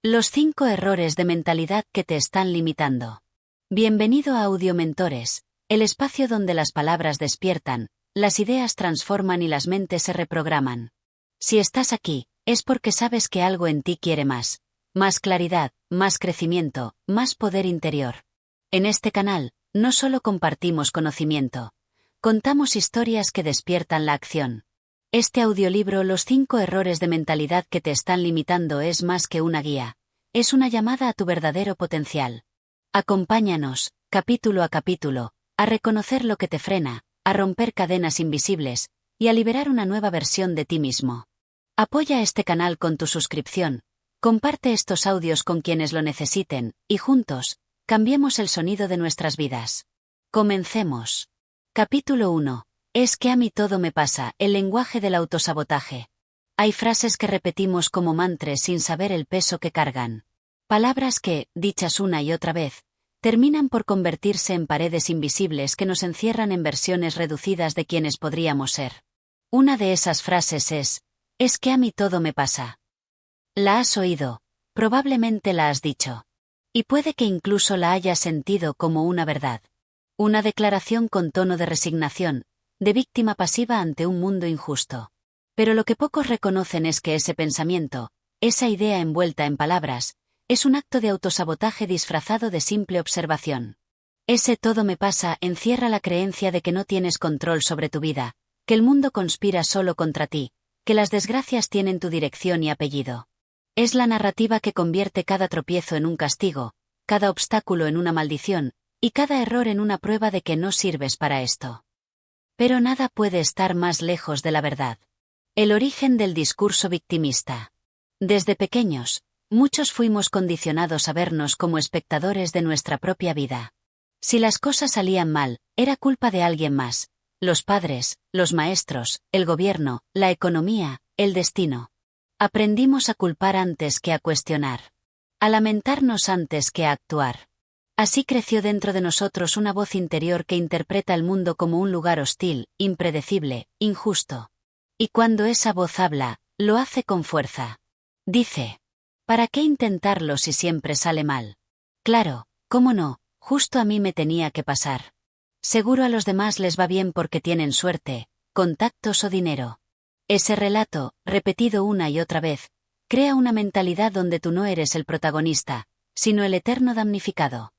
Los 5 errores de mentalidad que te están limitando. Bienvenido a Audiomentores, el espacio donde las palabras despiertan, las ideas transforman y las mentes se reprograman. Si estás aquí, es porque sabes que algo en ti quiere más claridad, más crecimiento, más poder interior. En este canal, no solo compartimos conocimiento, contamos historias que despiertan la acción. Este audiolibro Los 5 errores de mentalidad que te están limitando es más que una guía, es una llamada a tu verdadero potencial. Acompáñanos, capítulo a capítulo, a reconocer lo que te frena, a romper cadenas invisibles, y a liberar una nueva versión de ti mismo. Apoya este canal con tu suscripción, comparte estos audios con quienes lo necesiten, y juntos, cambiemos el sonido de nuestras vidas. Comencemos. Capítulo 1. Es que a mí todo me pasa, el lenguaje del autosabotaje. Hay frases que repetimos como mantras sin saber el peso que cargan. Palabras que, dichas una y otra vez, terminan por convertirse en paredes invisibles que nos encierran en versiones reducidas de quienes podríamos ser. Una de esas frases es que a mí todo me pasa. La has oído, probablemente la has dicho. Y puede que incluso la hayas sentido como una verdad. Una declaración con tono de resignación, de víctima pasiva ante un mundo injusto. Pero lo que pocos reconocen es que ese pensamiento, esa idea envuelta en palabras, es un acto de autosabotaje disfrazado de simple observación. Ese todo me pasa encierra la creencia de que no tienes control sobre tu vida, que el mundo conspira solo contra ti, que las desgracias tienen tu dirección y apellido. Es la narrativa que convierte cada tropiezo en un castigo, cada obstáculo en una maldición, y cada error en una prueba de que no sirves para esto. Pero nada puede estar más lejos de la verdad. El origen del discurso victimista. Desde pequeños, muchos fuimos condicionados a vernos como espectadores de nuestra propia vida. Si las cosas salían mal, era culpa de alguien más, los padres, los maestros, el gobierno, la economía, el destino. Aprendimos a culpar antes que a cuestionar. A lamentarnos antes que a actuar. Así creció dentro de nosotros una voz interior que interpreta el mundo como un lugar hostil, impredecible, injusto. Y cuando esa voz habla, lo hace con fuerza. Dice: ¿para qué intentarlo si siempre sale mal? Claro, cómo no, justo a mí me tenía que pasar. Seguro a los demás les va bien porque tienen suerte, contactos o dinero. Ese relato, repetido una y otra vez, crea una mentalidad donde tú no eres el protagonista, sino el eterno damnificado.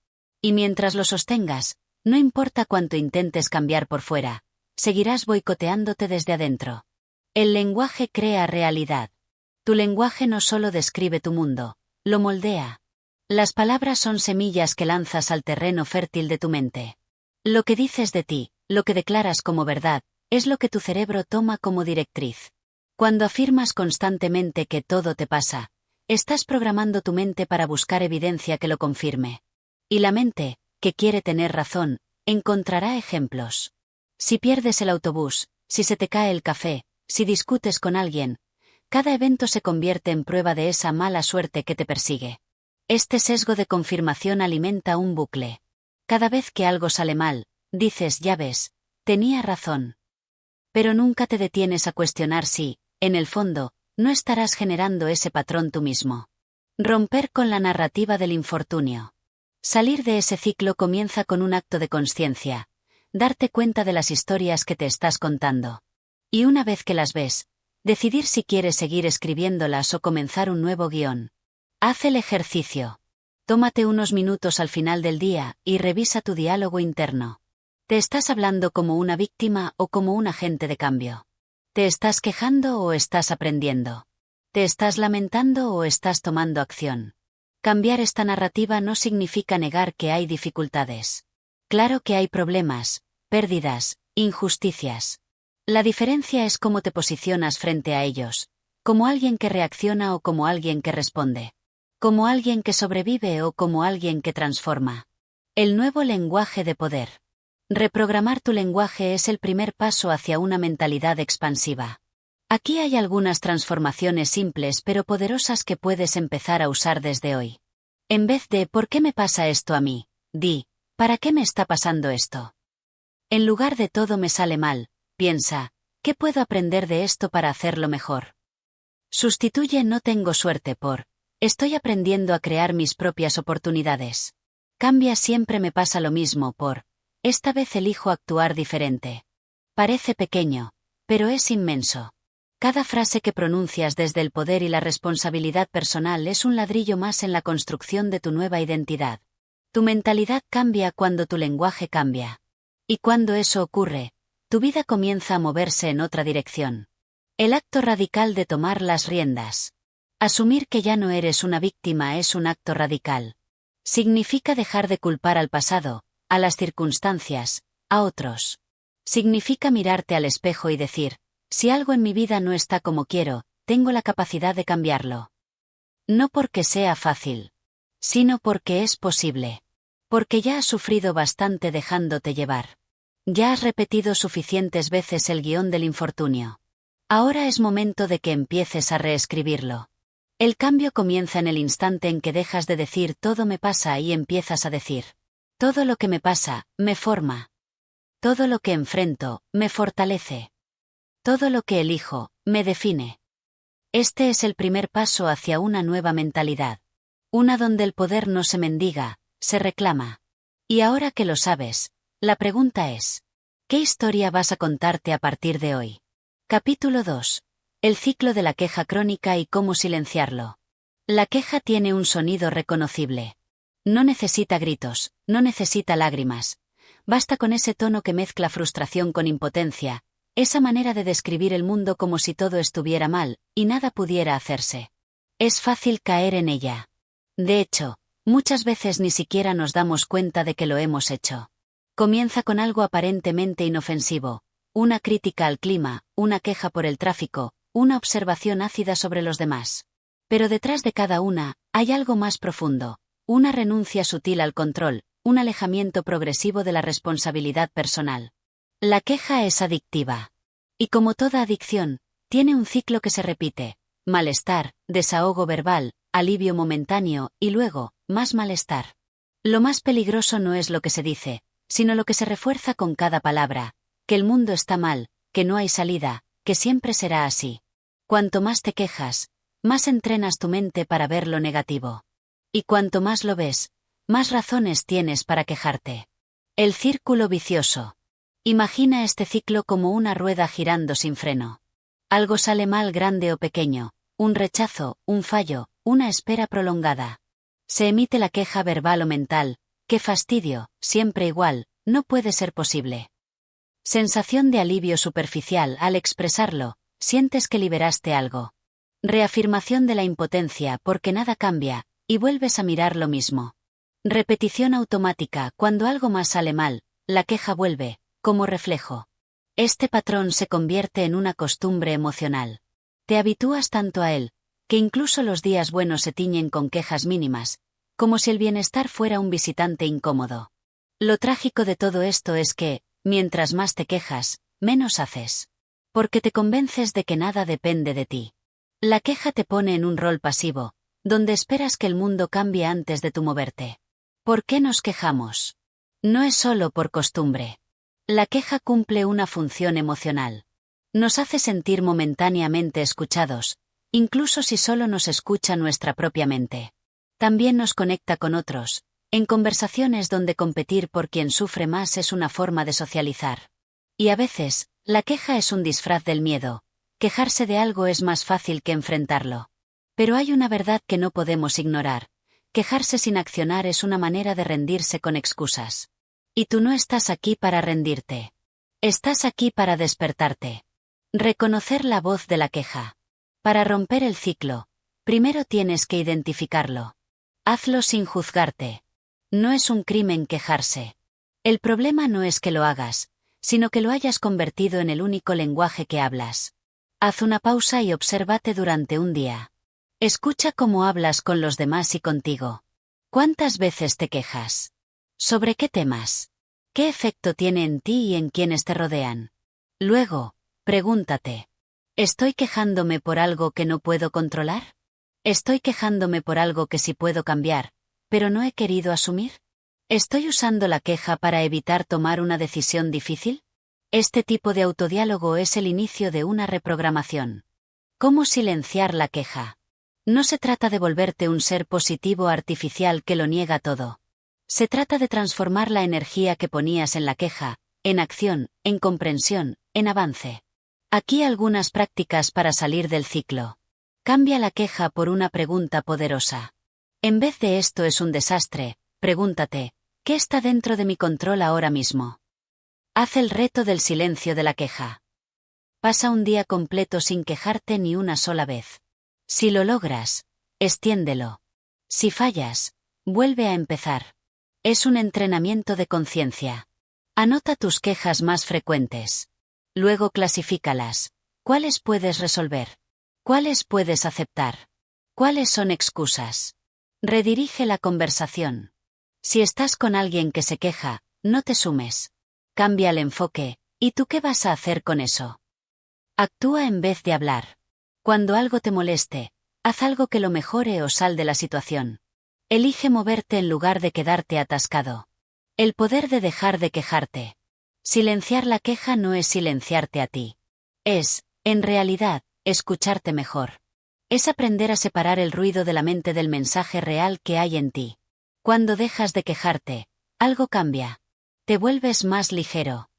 Y mientras lo sostengas, no importa cuánto intentes cambiar por fuera, seguirás boicoteándote desde adentro. El lenguaje crea realidad. Tu lenguaje no solo describe tu mundo, lo moldea. Las palabras son semillas que lanzas al terreno fértil de tu mente. Lo que dices de ti, lo que declaras como verdad, es lo que tu cerebro toma como directriz. Cuando afirmas constantemente que todo te pasa, estás programando tu mente para buscar evidencia que lo confirme. Y la mente, que quiere tener razón, encontrará ejemplos. Si pierdes el autobús, si se te cae el café, si discutes con alguien, cada evento se convierte en prueba de esa mala suerte que te persigue. Este sesgo de confirmación alimenta un bucle. Cada vez que algo sale mal, dices: ya ves, tenía razón. Pero nunca te detienes a cuestionar si, en el fondo, no estarás generando ese patrón tú mismo. Romper con la narrativa del infortunio. Salir de ese ciclo comienza con un acto de conciencia, darte cuenta de las historias que te estás contando. Y una vez que las ves, decidir si quieres seguir escribiéndolas o comenzar un nuevo guión. Haz el ejercicio. Tómate unos minutos al final del día y revisa tu diálogo interno. ¿Te estás hablando como una víctima o como un agente de cambio? ¿Te estás quejando o estás aprendiendo? ¿Te estás lamentando o estás tomando acción? Cambiar esta narrativa no significa negar que hay dificultades. Claro que hay problemas, pérdidas, injusticias. La diferencia es cómo te posicionas frente a ellos, como alguien que reacciona o como alguien que responde, como alguien que sobrevive o como alguien que transforma. El nuevo lenguaje de poder. Reprogramar tu lenguaje es el primer paso hacia una mentalidad expansiva. Aquí hay algunas transformaciones simples pero poderosas que puedes empezar a usar desde hoy. En vez de ¿por qué me pasa esto a mí?, di ¿para qué me está pasando esto? En lugar de todo me sale mal, piensa ¿qué puedo aprender de esto para hacerlo mejor? Sustituye no tengo suerte por Estoy aprendiendo a crear mis propias oportunidades. Cambia, siempre me pasa lo mismo. Esta vez elijo actuar diferente. Parece pequeño, pero es inmenso. Cada frase que pronuncias desde el poder y la responsabilidad personal es un ladrillo más en la construcción de tu nueva identidad. Tu mentalidad cambia cuando tu lenguaje cambia. Y cuando eso ocurre, tu vida comienza a moverse en otra dirección. El acto radical de tomar las riendas. Asumir que ya no eres una víctima es un acto radical. Significa dejar de culpar al pasado, a las circunstancias, a otros. Significa mirarte al espejo y decir: si algo en mi vida no está como quiero, tengo la capacidad de cambiarlo. No porque sea fácil, sino porque es posible. Porque ya has sufrido bastante dejándote llevar. Ya has repetido suficientes veces el guión del infortunio. Ahora es momento de que empieces a reescribirlo. El cambio comienza en el instante en que dejas de decir todo me pasa y empiezas a decir: todo lo que me pasa, me forma. Todo lo que enfrento, me fortalece. Todo lo que elijo, me define. Este es el primer paso hacia una nueva mentalidad. Una donde el poder no se mendiga, se reclama. Y ahora que lo sabes, la pregunta es: ¿qué historia vas a contarte a partir de hoy? Capítulo 2. El ciclo de la queja crónica y cómo silenciarlo. La queja tiene un sonido reconocible. No necesita gritos, no necesita lágrimas. Basta con ese tono que mezcla frustración con impotencia, esa manera de describir el mundo como si todo estuviera mal, y nada pudiera hacerse. Es fácil caer en ella. De hecho, muchas veces ni siquiera nos damos cuenta de que lo hemos hecho. Comienza con algo aparentemente inofensivo: una crítica al clima, una queja por el tráfico, una observación ácida sobre los demás. Pero detrás de cada una, hay algo más profundo: una renuncia sutil al control, un alejamiento progresivo de la responsabilidad personal. La queja es adictiva. Y como toda adicción, tiene un ciclo que se repite: malestar, desahogo verbal, alivio momentáneo, y luego, más malestar. Lo más peligroso no es lo que se dice, sino lo que se refuerza con cada palabra: que el mundo está mal, que no hay salida, que siempre será así. Cuanto más te quejas, más entrenas tu mente para ver lo negativo. Y cuanto más lo ves, más razones tienes para quejarte. El círculo vicioso. Imagina este ciclo como una rueda girando sin freno. Algo sale mal, grande o pequeño: un rechazo, un fallo, una espera prolongada. Se emite la queja verbal o mental: qué fastidio, siempre igual, no puede ser posible. Sensación de alivio superficial al expresarlo: sientes que liberaste algo. Reafirmación de la impotencia porque nada cambia, y vuelves a mirar lo mismo. Repetición automática: cuando algo más sale mal, la queja vuelve, como reflejo. Este patrón se convierte en una costumbre emocional. Te habitúas tanto a él, que incluso los días buenos se tiñen con quejas mínimas, como si el bienestar fuera un visitante incómodo. Lo trágico de todo esto es que, mientras más te quejas, menos haces. Porque te convences de que nada depende de ti. La queja te pone en un rol pasivo, donde esperas que el mundo cambie antes de tu moverte. ¿Por qué nos quejamos? No es solo por costumbre. La queja cumple una función emocional. Nos hace sentir momentáneamente escuchados, incluso si solo nos escucha nuestra propia mente. También nos conecta con otros, en conversaciones donde competir por quien sufre más es una forma de socializar. Y a veces, la queja es un disfraz del miedo. Quejarse de algo es más fácil que enfrentarlo. Pero hay una verdad que no podemos ignorar: quejarse sin accionar es una manera de rendirse con excusas. Y tú no estás aquí para rendirte. Estás aquí para despertarte. Reconocer la voz de la queja. Para romper el ciclo, primero tienes que identificarlo. Hazlo sin juzgarte. No es un crimen quejarse. El problema no es que lo hagas, sino que lo hayas convertido en el único lenguaje que hablas. Haz una pausa y obsérvate durante un día. Escucha cómo hablas con los demás y contigo. ¿Cuántas veces te quejas? ¿Sobre qué temas? ¿Qué efecto tiene en ti y en quienes te rodean? Luego, pregúntate: ¿estoy quejándome por algo que no puedo controlar? ¿Estoy quejándome por algo que sí puedo cambiar, pero no he querido asumir? ¿Estoy usando la queja para evitar tomar una decisión difícil? Este tipo de autodiálogo es el inicio de una reprogramación. ¿Cómo silenciar la queja? No se trata de volverte un ser positivo artificial que lo niega todo. Se trata de transformar la energía que ponías en la queja, en acción, en comprensión, en avance. Aquí algunas prácticas para salir del ciclo. Cambia la queja por una pregunta poderosa. En vez de esto es un desastre, pregúntate, ¿qué está dentro de mi control ahora mismo? Haz el reto del silencio de la queja. Pasa un día completo sin quejarte ni una sola vez. Si lo logras, extiéndelo. Si fallas, vuelve a empezar. Es un entrenamiento de conciencia. Anota tus quejas más frecuentes. Luego clasifícalas. ¿Cuáles puedes resolver? ¿Cuáles puedes aceptar? ¿Cuáles son excusas? Redirige la conversación. Si estás con alguien que se queja, no te sumes. Cambia el enfoque, ¿y tú qué vas a hacer con eso? Actúa en vez de hablar. Cuando algo te moleste, haz algo que lo mejore o sal de la situación. Elige moverte en lugar de quedarte atascado. El poder de dejar de quejarte. Silenciar la queja no es silenciarte a ti. Es, en realidad, escucharte mejor. Es aprender a separar el ruido de la mente del mensaje real que hay en ti. Cuando dejas de quejarte, algo cambia. Te vuelves más ligero.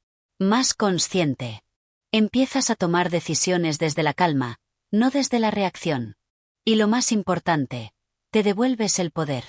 Más consciente. Empiezas a tomar decisiones desde la calma, no desde la reacción. Y lo más importante, te devuelves el poder.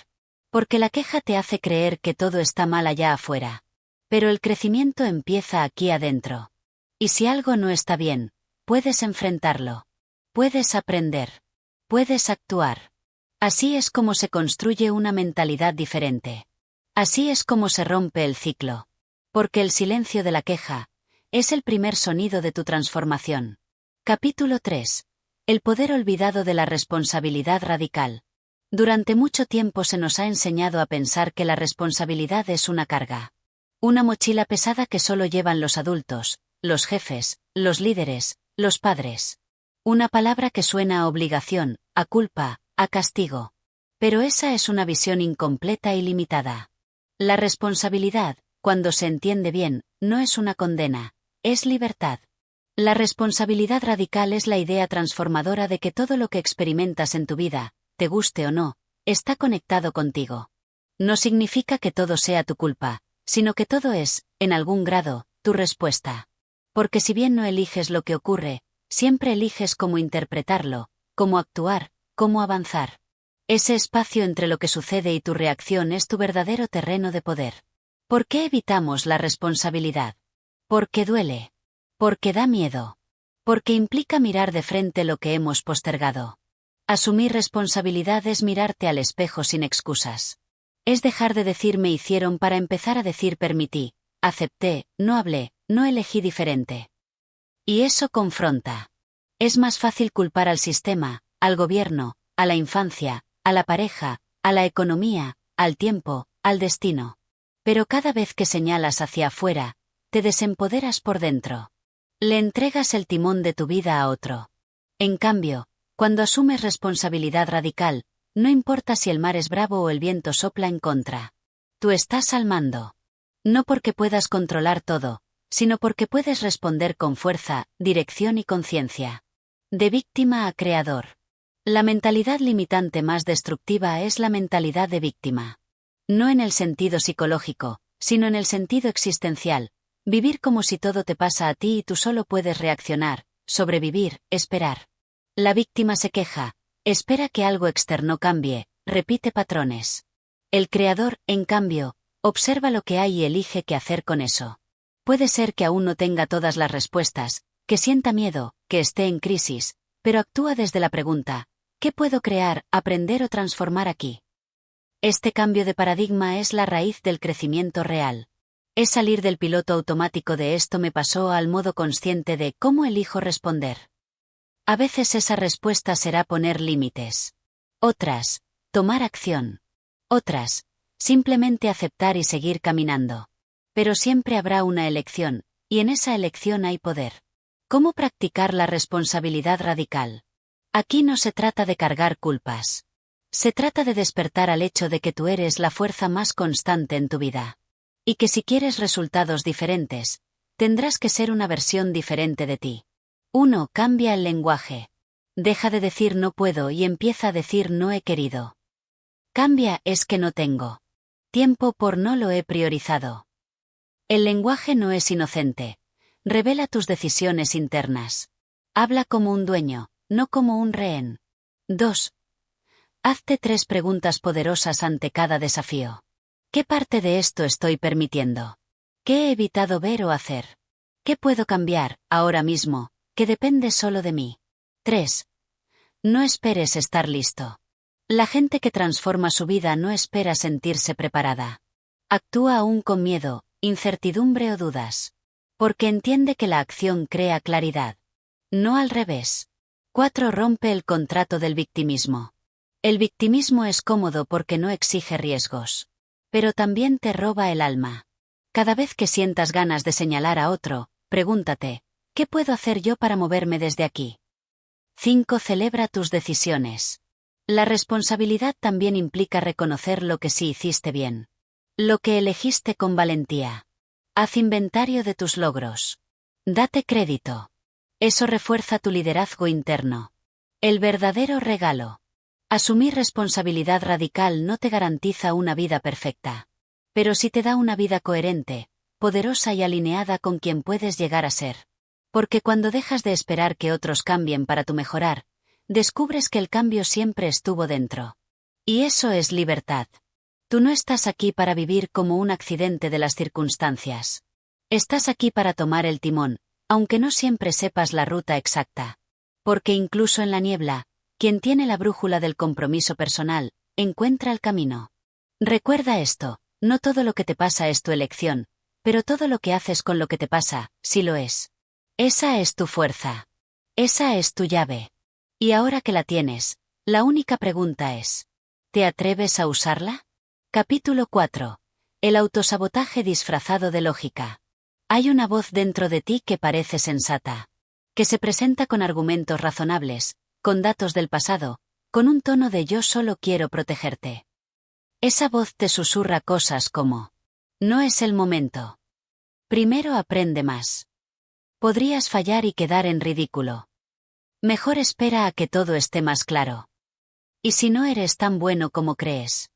Porque la queja te hace creer que todo está mal allá afuera. Pero el crecimiento empieza aquí adentro. Y si algo no está bien, puedes enfrentarlo. Puedes aprender. Puedes actuar. Así es como se construye una mentalidad diferente. Así es como se rompe el ciclo. Porque el silencio de la queja es el primer sonido de tu transformación. Capítulo 3. El poder olvidado de la responsabilidad radical. Durante mucho tiempo se nos ha enseñado a pensar que la responsabilidad es una carga. Una mochila pesada que solo llevan los adultos, los jefes, los líderes, los padres. Una palabra que suena a obligación, a culpa, a castigo. Pero esa es una visión incompleta y limitada. La responsabilidad, cuando se entiende bien, no es una condena, es libertad. La responsabilidad radical es la idea transformadora de que todo lo que experimentas en tu vida, te guste o no, está conectado contigo. No significa que todo sea tu culpa, sino que todo es, en algún grado, tu respuesta. Porque si bien no eliges lo que ocurre, siempre eliges cómo interpretarlo, cómo actuar, cómo avanzar. Ese espacio entre lo que sucede y tu reacción es tu verdadero terreno de poder. ¿Por qué evitamos la responsabilidad? Porque duele. Porque da miedo. Porque implica mirar de frente lo que hemos postergado. Asumir responsabilidad es mirarte al espejo sin excusas. Es dejar de decir me hicieron para empezar a decir permití, acepté, no hablé, no elegí diferente. Y eso confronta. Es más fácil culpar al sistema, al gobierno, a la infancia, a la pareja, a la economía, al tiempo, al destino. Pero cada vez que señalas hacia afuera, te desempoderas por dentro. Le entregas el timón de tu vida a otro. En cambio, cuando asumes responsabilidad radical, no importa si el mar es bravo o el viento sopla en contra. Tú estás al mando. No porque puedas controlar todo, sino porque puedes responder con fuerza, dirección y conciencia. De víctima a creador. La mentalidad limitante más destructiva es la mentalidad de víctima. No en el sentido psicológico, sino en el sentido existencial. Vivir como si todo te pasa a ti y tú solo puedes reaccionar, sobrevivir, esperar. La víctima se queja, espera que algo externo cambie, repite patrones. El creador, en cambio, observa lo que hay y elige qué hacer con eso. Puede ser que aún no tenga todas las respuestas, que sienta miedo, que esté en crisis, pero actúa desde la pregunta, ¿qué puedo crear, aprender o transformar aquí? Este cambio de paradigma es la raíz del crecimiento real. Es salir del piloto automático de esto me pasó al modo consciente de cómo elijo responder. A veces esa respuesta será poner límites. Otras, tomar acción. Otras, simplemente aceptar y seguir caminando. Pero siempre habrá una elección, y en esa elección hay poder. ¿Cómo practicar la responsabilidad radical? Aquí no se trata de cargar culpas. Se trata de despertar al hecho de que tú eres la fuerza más constante en tu vida. Y que si quieres resultados diferentes, tendrás que ser una versión diferente de ti. 1. Cambia el lenguaje. Deja de decir no puedo y empieza a decir no he querido. Cambia es que no tengo tiempo por no lo he priorizado. El lenguaje no es inocente. Revela tus decisiones internas. Habla como un dueño, no como un rehén. 2. Hazte 3 preguntas poderosas ante cada desafío. ¿Qué parte de esto estoy permitiendo? ¿Qué he evitado ver o hacer? ¿Qué puedo cambiar, ahora mismo, que depende solo de mí? 3. No esperes estar listo. La gente que transforma su vida no espera sentirse preparada. Actúa aún con miedo, incertidumbre o dudas. Porque entiende que la acción crea claridad. No al revés. 4. Rompe el contrato del victimismo. El victimismo es cómodo porque no exige riesgos. Pero también te roba el alma. Cada vez que sientas ganas de señalar a otro, pregúntate, ¿qué puedo hacer yo para moverme desde aquí? 5. Celebra tus decisiones. La responsabilidad también implica reconocer lo que sí hiciste bien. Lo que elegiste con valentía. Haz inventario de tus logros. Date crédito. Eso refuerza tu liderazgo interno. El verdadero regalo. Asumir responsabilidad radical no te garantiza una vida perfecta. Pero sí te da una vida coherente, poderosa y alineada con quien puedes llegar a ser. Porque cuando dejas de esperar que otros cambien para tu mejorar, descubres que el cambio siempre estuvo dentro. Y eso es libertad. Tú no estás aquí para vivir como un accidente de las circunstancias. Estás aquí para tomar el timón, aunque no siempre sepas la ruta exacta. Porque incluso en la niebla, quien tiene la brújula del compromiso personal, encuentra el camino. Recuerda esto, no todo lo que te pasa es tu elección, pero todo lo que haces con lo que te pasa, sí lo es. Esa es tu fuerza. Esa es tu llave. Y ahora que la tienes, la única pregunta es, ¿te atreves a usarla? Capítulo 4. El autosabotaje disfrazado de lógica. Hay una voz dentro de ti que parece sensata. Que se presenta con argumentos razonables, con datos del pasado, con un tono de yo solo quiero protegerte. Esa voz te susurra cosas como, no es el momento. Primero aprende más. Podrías fallar y quedar en ridículo. Mejor espera a que todo esté más claro. ¿Y si no eres tan bueno como crees?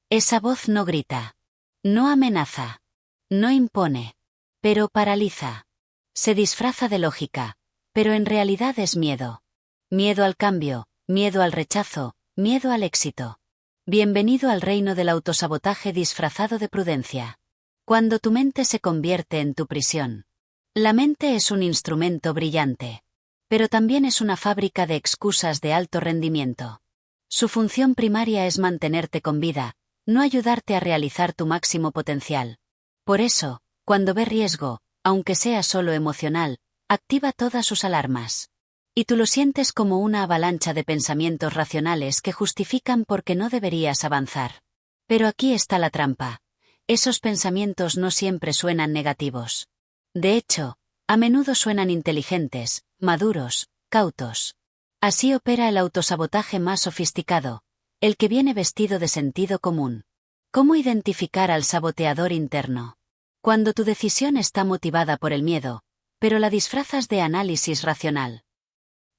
Esa voz no grita. No amenaza. No impone. Pero paraliza. Se disfraza de lógica, pero en realidad es miedo. Miedo al cambio, miedo al rechazo, miedo al éxito. Bienvenido al reino del autosabotaje disfrazado de prudencia. Cuando tu mente se convierte en tu prisión. La mente es un instrumento brillante. Pero también es una fábrica de excusas de alto rendimiento. Su función primaria es mantenerte con vida, no ayudarte a realizar tu máximo potencial. Por eso, cuando ve riesgo, aunque sea solo emocional, activa todas sus alarmas. Y tú lo sientes como una avalancha de pensamientos racionales que justifican por qué no deberías avanzar. Pero aquí está la trampa. Esos pensamientos no siempre suenan negativos. De hecho, a menudo suenan inteligentes, maduros, cautos. Así opera el autosabotaje más sofisticado, el que viene vestido de sentido común. ¿Cómo identificar al saboteador interno? Cuando tu decisión está motivada por el miedo, pero la disfrazas de análisis racional.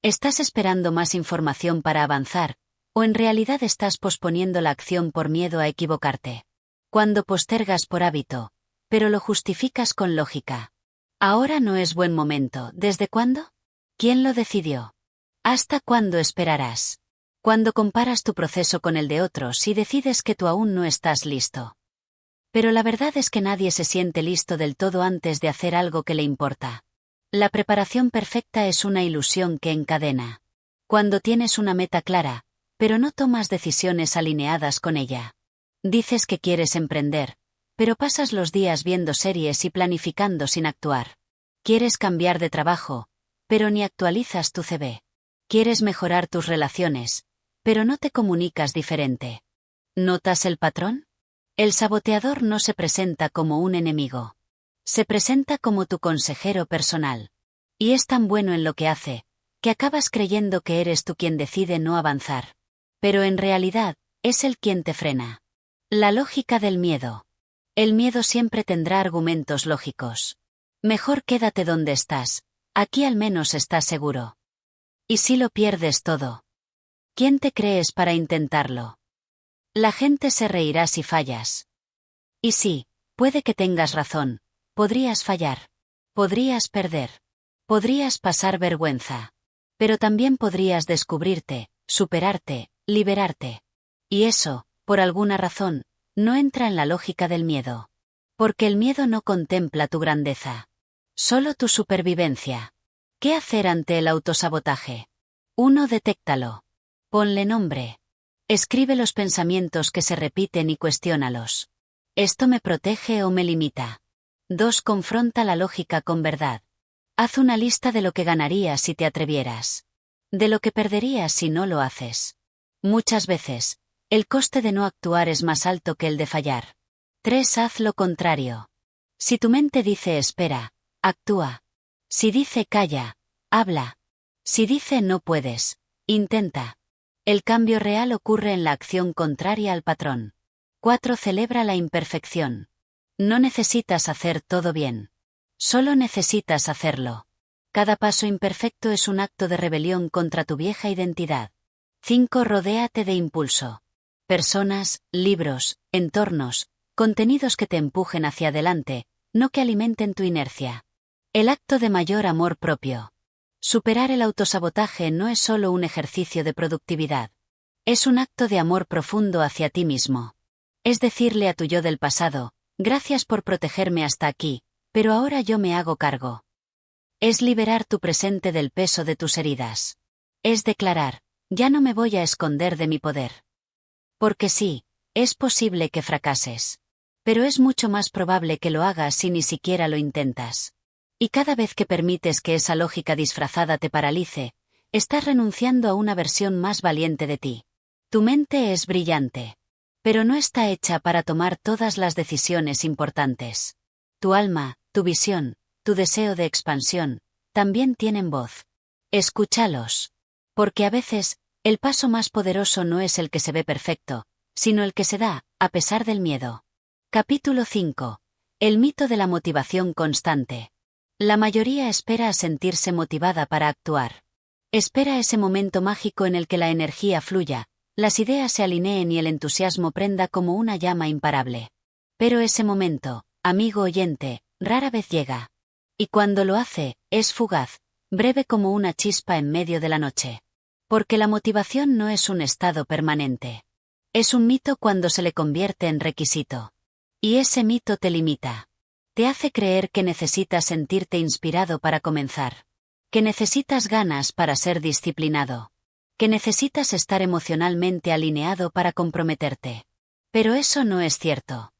¿Estás esperando más información para avanzar, o en realidad estás posponiendo la acción por miedo a equivocarte? Cuando postergas por hábito, pero lo justificas con lógica. Ahora no es buen momento, ¿desde cuándo? ¿Quién lo decidió? ¿Hasta cuándo esperarás? Cuando comparas tu proceso con el de otros y decides que tú aún no estás listo. Pero la verdad es que nadie se siente listo del todo antes de hacer algo que le importa. La preparación perfecta es una ilusión que encadena. Cuando tienes una meta clara, pero no tomas decisiones alineadas con ella. Dices que quieres emprender, pero pasas los días viendo series y planificando sin actuar. Quieres cambiar de trabajo, pero ni actualizas tu CV. Quieres mejorar tus relaciones, pero no te comunicas diferente. ¿Notas el patrón? El saboteador no se presenta como un enemigo. Se presenta como tu consejero personal. Y es tan bueno en lo que hace, que acabas creyendo que eres tú quien decide no avanzar. Pero en realidad, es él quien te frena. La lógica del miedo. El miedo siempre tendrá argumentos lógicos. Mejor quédate donde estás, aquí al menos estás seguro. ¿Y si lo pierdes todo? ¿Quién te crees para intentarlo? La gente se reirá si fallas. Y sí, puede que tengas razón, podrías fallar. Podrías perder. Podrías pasar vergüenza. Pero también podrías descubrirte, superarte, liberarte. Y eso, por alguna razón, no entra en la lógica del miedo. Porque el miedo no contempla tu grandeza. Solo tu supervivencia. ¿Qué hacer ante el autosabotaje? 1. Detéctalo. Ponle nombre. Escribe los pensamientos que se repiten y cuestiónalos. ¿Esto me protege o me limita? 2. Confronta la lógica con verdad. Haz una lista de lo que ganarías si te atrevieras. De lo que perderías si no lo haces. Muchas veces, el coste de no actuar es más alto que el de fallar. 3. Haz lo contrario. Si tu mente dice espera, actúa. Si dice calla, habla. Si dice no puedes, intenta. El cambio real ocurre en la acción contraria al patrón. 4. Celebra la imperfección. No necesitas hacer todo bien. Solo necesitas hacerlo. Cada paso imperfecto es un acto de rebelión contra tu vieja identidad. 5. Rodéate de impulso. Personas, libros, entornos, contenidos que te empujen hacia adelante, no que alimenten tu inercia. El acto de mayor amor propio. Superar el autosabotaje no es solo un ejercicio de productividad. Es un acto de amor profundo hacia ti mismo. Es decirle a tu yo del pasado, gracias por protegerme hasta aquí, pero ahora yo me hago cargo. Es liberar tu presente del peso de tus heridas. Es declarar, ya no me voy a esconder de mi poder. Porque sí, es posible que fracases. Pero es mucho más probable que lo hagas si ni siquiera lo intentas. Y cada vez que permites que esa lógica disfrazada te paralice, estás renunciando a una versión más valiente de ti. Tu mente es brillante. Pero no está hecha para tomar todas las decisiones importantes. Tu alma, tu visión, tu deseo de expansión, también tienen voz. Escúchalos. Porque a veces, el paso más poderoso no es el que se ve perfecto, sino el que se da, a pesar del miedo. Capítulo 5. El mito de la motivación constante. La mayoría espera a sentirse motivada para actuar. Espera ese momento mágico en el que la energía fluya, las ideas se alineen y el entusiasmo prenda como una llama imparable. Pero ese momento, amigo oyente, rara vez llega. Y cuando lo hace, es fugaz, breve como una chispa en medio de la noche. Porque la motivación no es un estado permanente. Es un mito cuando se le convierte en requisito. Y ese mito te limita. Te hace creer que necesitas sentirte inspirado para comenzar. Que necesitas ganas para ser disciplinado. Que necesitas estar emocionalmente alineado para comprometerte. Pero eso no es cierto.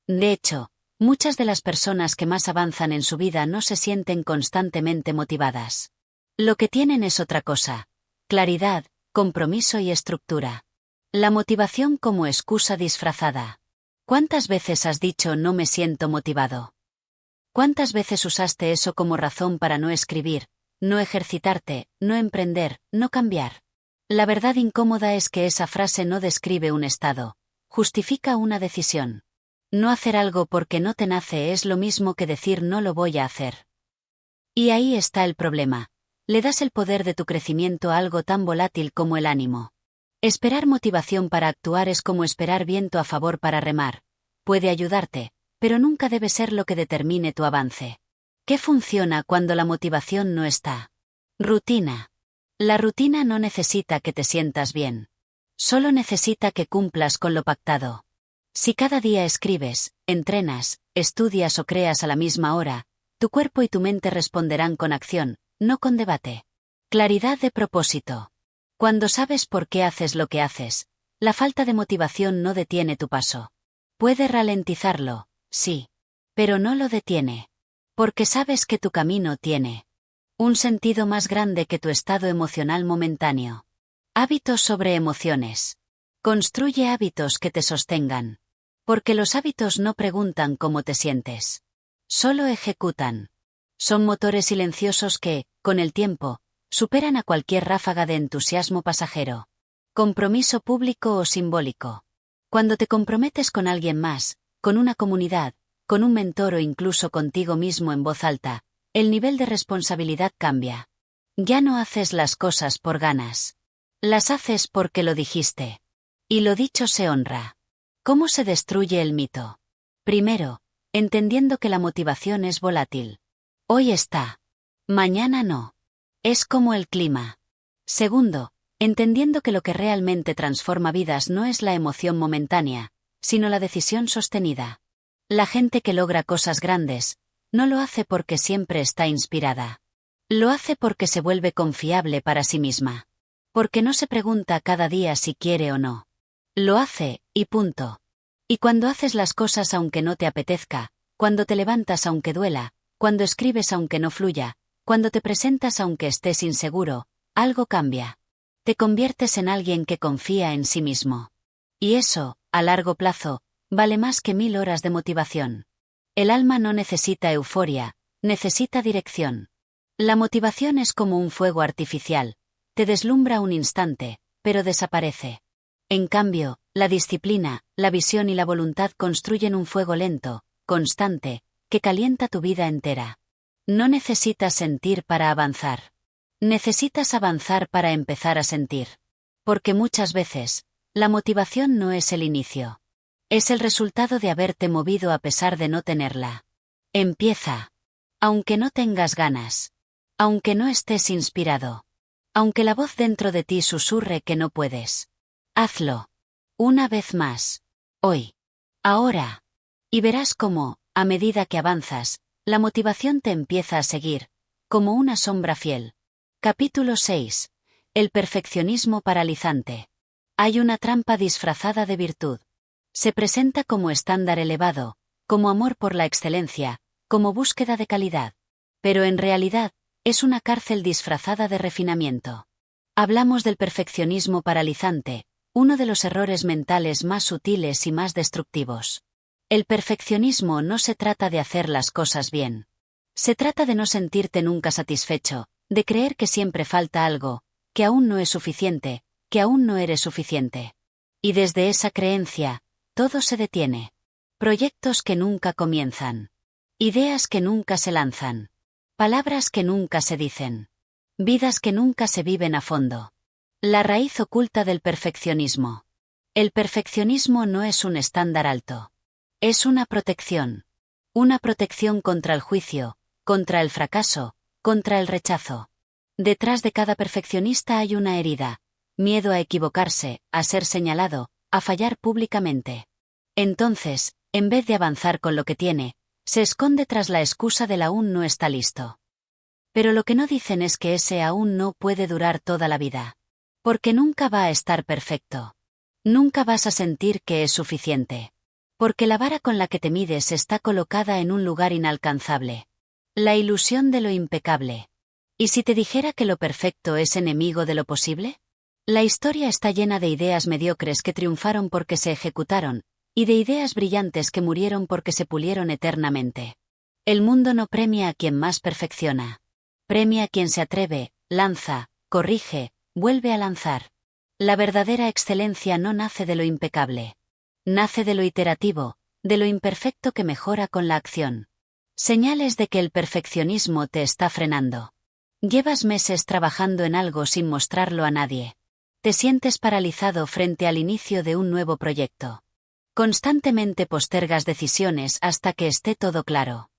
De hecho, muchas de las personas que más avanzan en su vida no se sienten constantemente motivadas. Lo que tienen es otra cosa: claridad, compromiso y estructura. La motivación como excusa disfrazada. ¿Cuántas veces has dicho no me siento motivado? ¿Cuántas veces usaste eso como razón para no escribir, no ejercitarte, no emprender, no cambiar? La verdad incómoda es que esa frase no describe un estado, justifica una decisión. No hacer algo porque no te nace es lo mismo que decir no lo voy a hacer. Y ahí está el problema. Le das el poder de tu crecimiento a algo tan volátil como el ánimo. Esperar motivación para actuar es como esperar viento a favor para remar. Puede ayudarte, pero nunca debe ser lo que determine tu avance. ¿Qué funciona cuando la motivación no está? Rutina. La rutina no necesita que te sientas bien. Solo necesita que cumplas con lo pactado. Si cada día escribes, entrenas, estudias o creas a la misma hora, tu cuerpo y tu mente responderán con acción, no con debate. Claridad de propósito. Cuando sabes por qué haces lo que haces, la falta de motivación no detiene tu paso. Puede ralentizarlo, sí, pero no lo detiene. Porque sabes que tu camino tiene un sentido más grande que tu estado emocional momentáneo. Hábitos sobre emociones. Construye hábitos que te sostengan. Porque los hábitos no preguntan cómo te sientes. Solo ejecutan. Son motores silenciosos que, con el tiempo, superan a cualquier ráfaga de entusiasmo pasajero. Compromiso público o simbólico. Cuando te comprometes con alguien más, con una comunidad, con un mentor o incluso contigo mismo en voz alta, el nivel de responsabilidad cambia. Ya no haces las cosas por ganas. Las haces porque lo dijiste. Y lo dicho se honra. ¿Cómo se destruye el mito? Primero, entendiendo que la motivación es volátil. Hoy está. Mañana no. Es como el clima. Segundo, entendiendo que lo que realmente transforma vidas no es la emoción momentánea, sino la decisión sostenida. La gente que logra cosas grandes, no lo hace porque siempre está inspirada. Lo hace porque se vuelve confiable para sí misma. Porque no se pregunta cada día si quiere o no. Lo hace, y punto. Y cuando haces las cosas aunque no te apetezca, cuando te levantas aunque duela, cuando escribes aunque no fluya, cuando te presentas aunque estés inseguro, algo cambia. Te conviertes en alguien que confía en sí mismo. Y eso, a largo plazo, vale más que 1000 horas de motivación. El alma no necesita euforia, necesita dirección. La motivación es como un fuego artificial, te deslumbra un instante, pero desaparece. En cambio, la disciplina, la visión y la voluntad construyen un fuego lento, constante, que calienta tu vida entera. No necesitas sentir para avanzar. Necesitas avanzar para empezar a sentir. Porque muchas veces, la motivación no es el inicio. Es el resultado de haberte movido a pesar de no tenerla. Empieza. Aunque no tengas ganas. Aunque no estés inspirado. Aunque la voz dentro de ti susurre que no puedes. Hazlo. Una vez más. Hoy. Ahora. Y verás cómo, a medida que avanzas, la motivación te empieza a seguir, como una sombra fiel. Capítulo 6. El perfeccionismo paralizante. Hay una trampa disfrazada de virtud. Se presenta como estándar elevado, como amor por la excelencia, como búsqueda de calidad. Pero en realidad, es una cárcel disfrazada de refinamiento. Hablamos del perfeccionismo paralizante, uno de los errores mentales más sutiles y más destructivos. El perfeccionismo no se trata de hacer las cosas bien. Se trata de no sentirte nunca satisfecho, de creer que siempre falta algo, que aún no es suficiente, que aún no eres suficiente. Y desde esa creencia, todo se detiene. Proyectos que nunca comienzan. Ideas que nunca se lanzan. Palabras que nunca se dicen. Vidas que nunca se viven a fondo. La raíz oculta del perfeccionismo. El perfeccionismo no es un estándar alto. Es una protección. Una protección contra el juicio, contra el fracaso, contra el rechazo. Detrás de cada perfeccionista hay una herida. Miedo a equivocarse, a ser señalado, a fallar públicamente. Entonces, en vez de avanzar con lo que tiene, se esconde tras la excusa del aún no está listo. Pero lo que no dicen es que ese aún no puede durar toda la vida. Porque nunca va a estar perfecto. Nunca vas a sentir que es suficiente. Porque la vara con la que te mides está colocada en un lugar inalcanzable. La ilusión de lo impecable. ¿Y si te dijera que lo perfecto es enemigo de lo posible? La historia está llena de ideas mediocres que triunfaron porque se ejecutaron, y de ideas brillantes que murieron porque se pulieron eternamente. El mundo no premia a quien más perfecciona. Premia a quien se atreve, lanza, corrige, vuelve a lanzar. La verdadera excelencia no nace de lo impecable. Nace de lo iterativo, de lo imperfecto que mejora con la acción. Señales de que el perfeccionismo te está frenando. Llevas meses trabajando en algo sin mostrarlo a nadie. Te sientes paralizado frente al inicio de un nuevo proyecto. Constantemente postergas decisiones hasta que esté todo claro.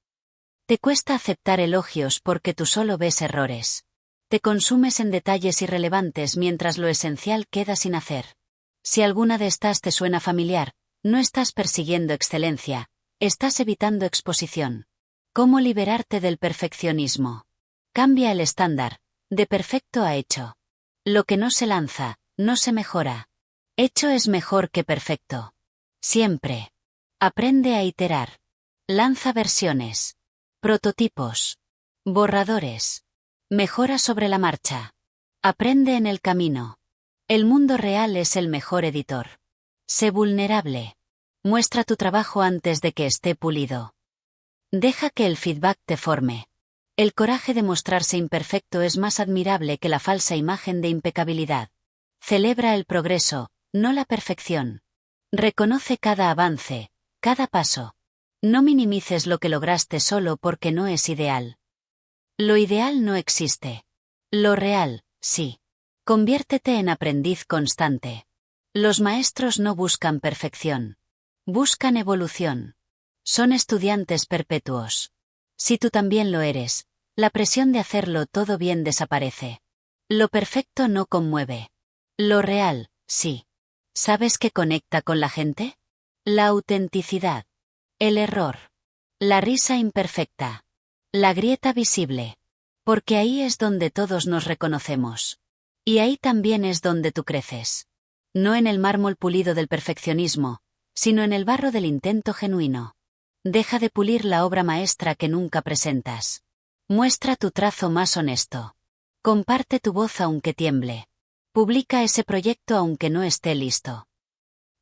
Te cuesta aceptar elogios porque tú solo ves errores. Te consumes en detalles irrelevantes mientras lo esencial queda sin hacer. Si alguna de estas te suena familiar, no estás persiguiendo excelencia, estás evitando exposición. ¿Cómo liberarte del perfeccionismo? Cambia el estándar, de perfecto a hecho. Lo que no se lanza, no se mejora. Hecho es mejor que perfecto. Siempre. Aprende a iterar. Lanza versiones. Prototipos. Borradores. Mejora sobre la marcha. Aprende en el camino. El mundo real es el mejor editor. Sé vulnerable. Muestra tu trabajo antes de que esté pulido. Deja que el feedback te forme. El coraje de mostrarse imperfecto es más admirable que la falsa imagen de impecabilidad. Celebra el progreso, no la perfección. Reconoce cada avance, cada paso. No minimices lo que lograste solo porque no es ideal. Lo ideal no existe. Lo real, sí. Conviértete en aprendiz constante. Los maestros no buscan perfección. Buscan evolución. Son estudiantes perpetuos. Si tú también lo eres, la presión de hacerlo todo bien desaparece. Lo perfecto no conmueve. Lo real, sí. ¿Sabes qué conecta con la gente? La autenticidad. El error. La risa imperfecta. La grieta visible. Porque ahí es donde todos nos reconocemos. Y ahí también es donde tú creces. No en el mármol pulido del perfeccionismo, sino en el barro del intento genuino. Deja de pulir la obra maestra que nunca presentas. Muestra tu trazo más honesto. Comparte tu voz aunque tiemble. Publica ese proyecto aunque no esté listo.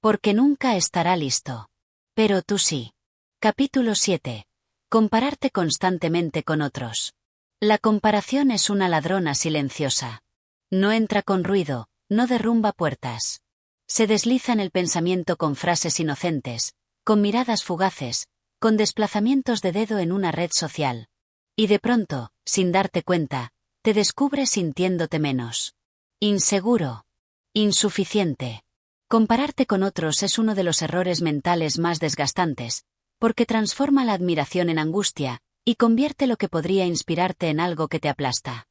Porque nunca estará listo. Pero tú sí. Capítulo 7. Compararte constantemente con otros. La comparación es una ladrona silenciosa. No entra con ruido, no derrumba puertas. Se desliza en el pensamiento con frases inocentes, con miradas fugaces, con desplazamientos de dedo en una red social. Y de pronto, sin darte cuenta, te descubres sintiéndote menos. Inseguro. Insuficiente. Compararte con otros es uno de los errores mentales más desgastantes, porque transforma la admiración en angustia, y convierte lo que podría inspirarte en algo que te aplasta.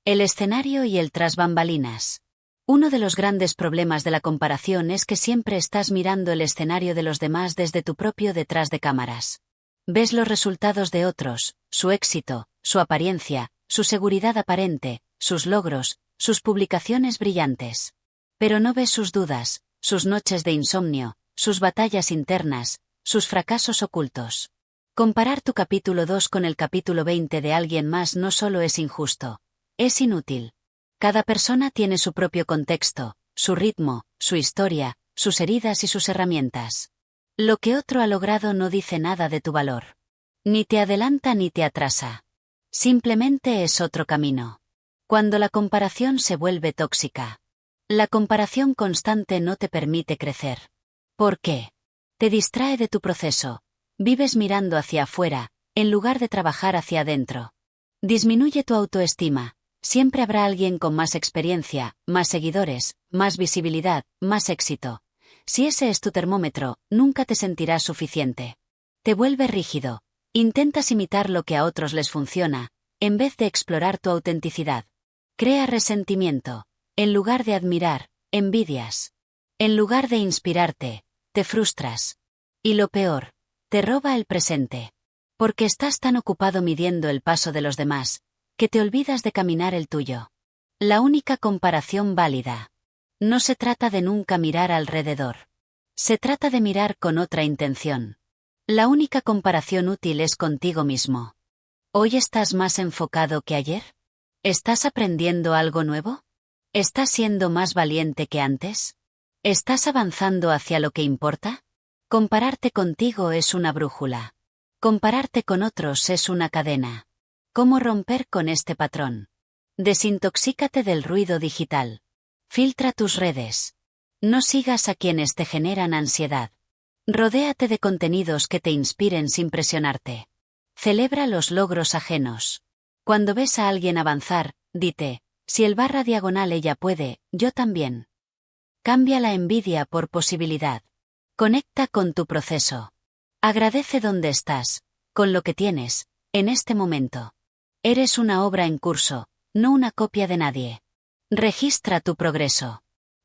El escenario y el tras bambalinas. Uno de los grandes problemas de la comparación es que siempre estás mirando el escenario de los demás desde tu propio detrás de cámaras. Ves los resultados de otros, su éxito, su apariencia, su seguridad aparente, sus logros, sus publicaciones brillantes. Pero no ves sus dudas, sus noches de insomnio, sus batallas internas, sus fracasos ocultos. Comparar tu capítulo 2 con el capítulo 20 de alguien más no solo es injusto, es inútil. Cada persona tiene su propio contexto, su ritmo, su historia, sus heridas y sus herramientas. Lo que otro ha logrado no dice nada de tu valor. Ni te adelanta ni te atrasa. Simplemente es otro camino. Cuando la comparación se vuelve tóxica. La comparación constante no te permite crecer. ¿Por qué? Te distrae de tu proceso. Vives mirando hacia afuera, en lugar de trabajar hacia adentro. Disminuye tu autoestima. Siempre habrá alguien con más experiencia, más seguidores, más visibilidad, más éxito. Si ese es tu termómetro, nunca te sentirás suficiente. Te vuelve rígido. Intentas imitar lo que a otros les funciona, en vez de explorar tu autenticidad. Crea resentimiento. En lugar de admirar, envidias. En lugar de inspirarte, te frustras. Y lo peor, te roba el presente. Porque estás tan ocupado midiendo el paso de los demás, que te olvidas de caminar el tuyo. La única comparación válida. No se trata de nunca mirar alrededor. Se trata de mirar con otra intención. La única comparación útil es contigo mismo. ¿Hoy estás más enfocado que ayer? ¿Estás aprendiendo algo nuevo? ¿Estás siendo más valiente que antes? ¿Estás avanzando hacia lo que importa? Compararte contigo es una brújula. Compararte con otros es una cadena. ¿Cómo romper con este patrón? Desintoxícate del ruido digital. Filtra tus redes. No sigas a quienes te generan ansiedad. Rodéate de contenidos que te inspiren sin presionarte. Celebra los logros ajenos. Cuando ves a alguien avanzar, dite, si el barra diagonal ella puede, yo también. Cambia la envidia por posibilidad. Conecta con tu proceso. Agradece donde estás, con lo que tienes, en este momento. Eres una obra en curso, no una copia de nadie. Registra tu progreso.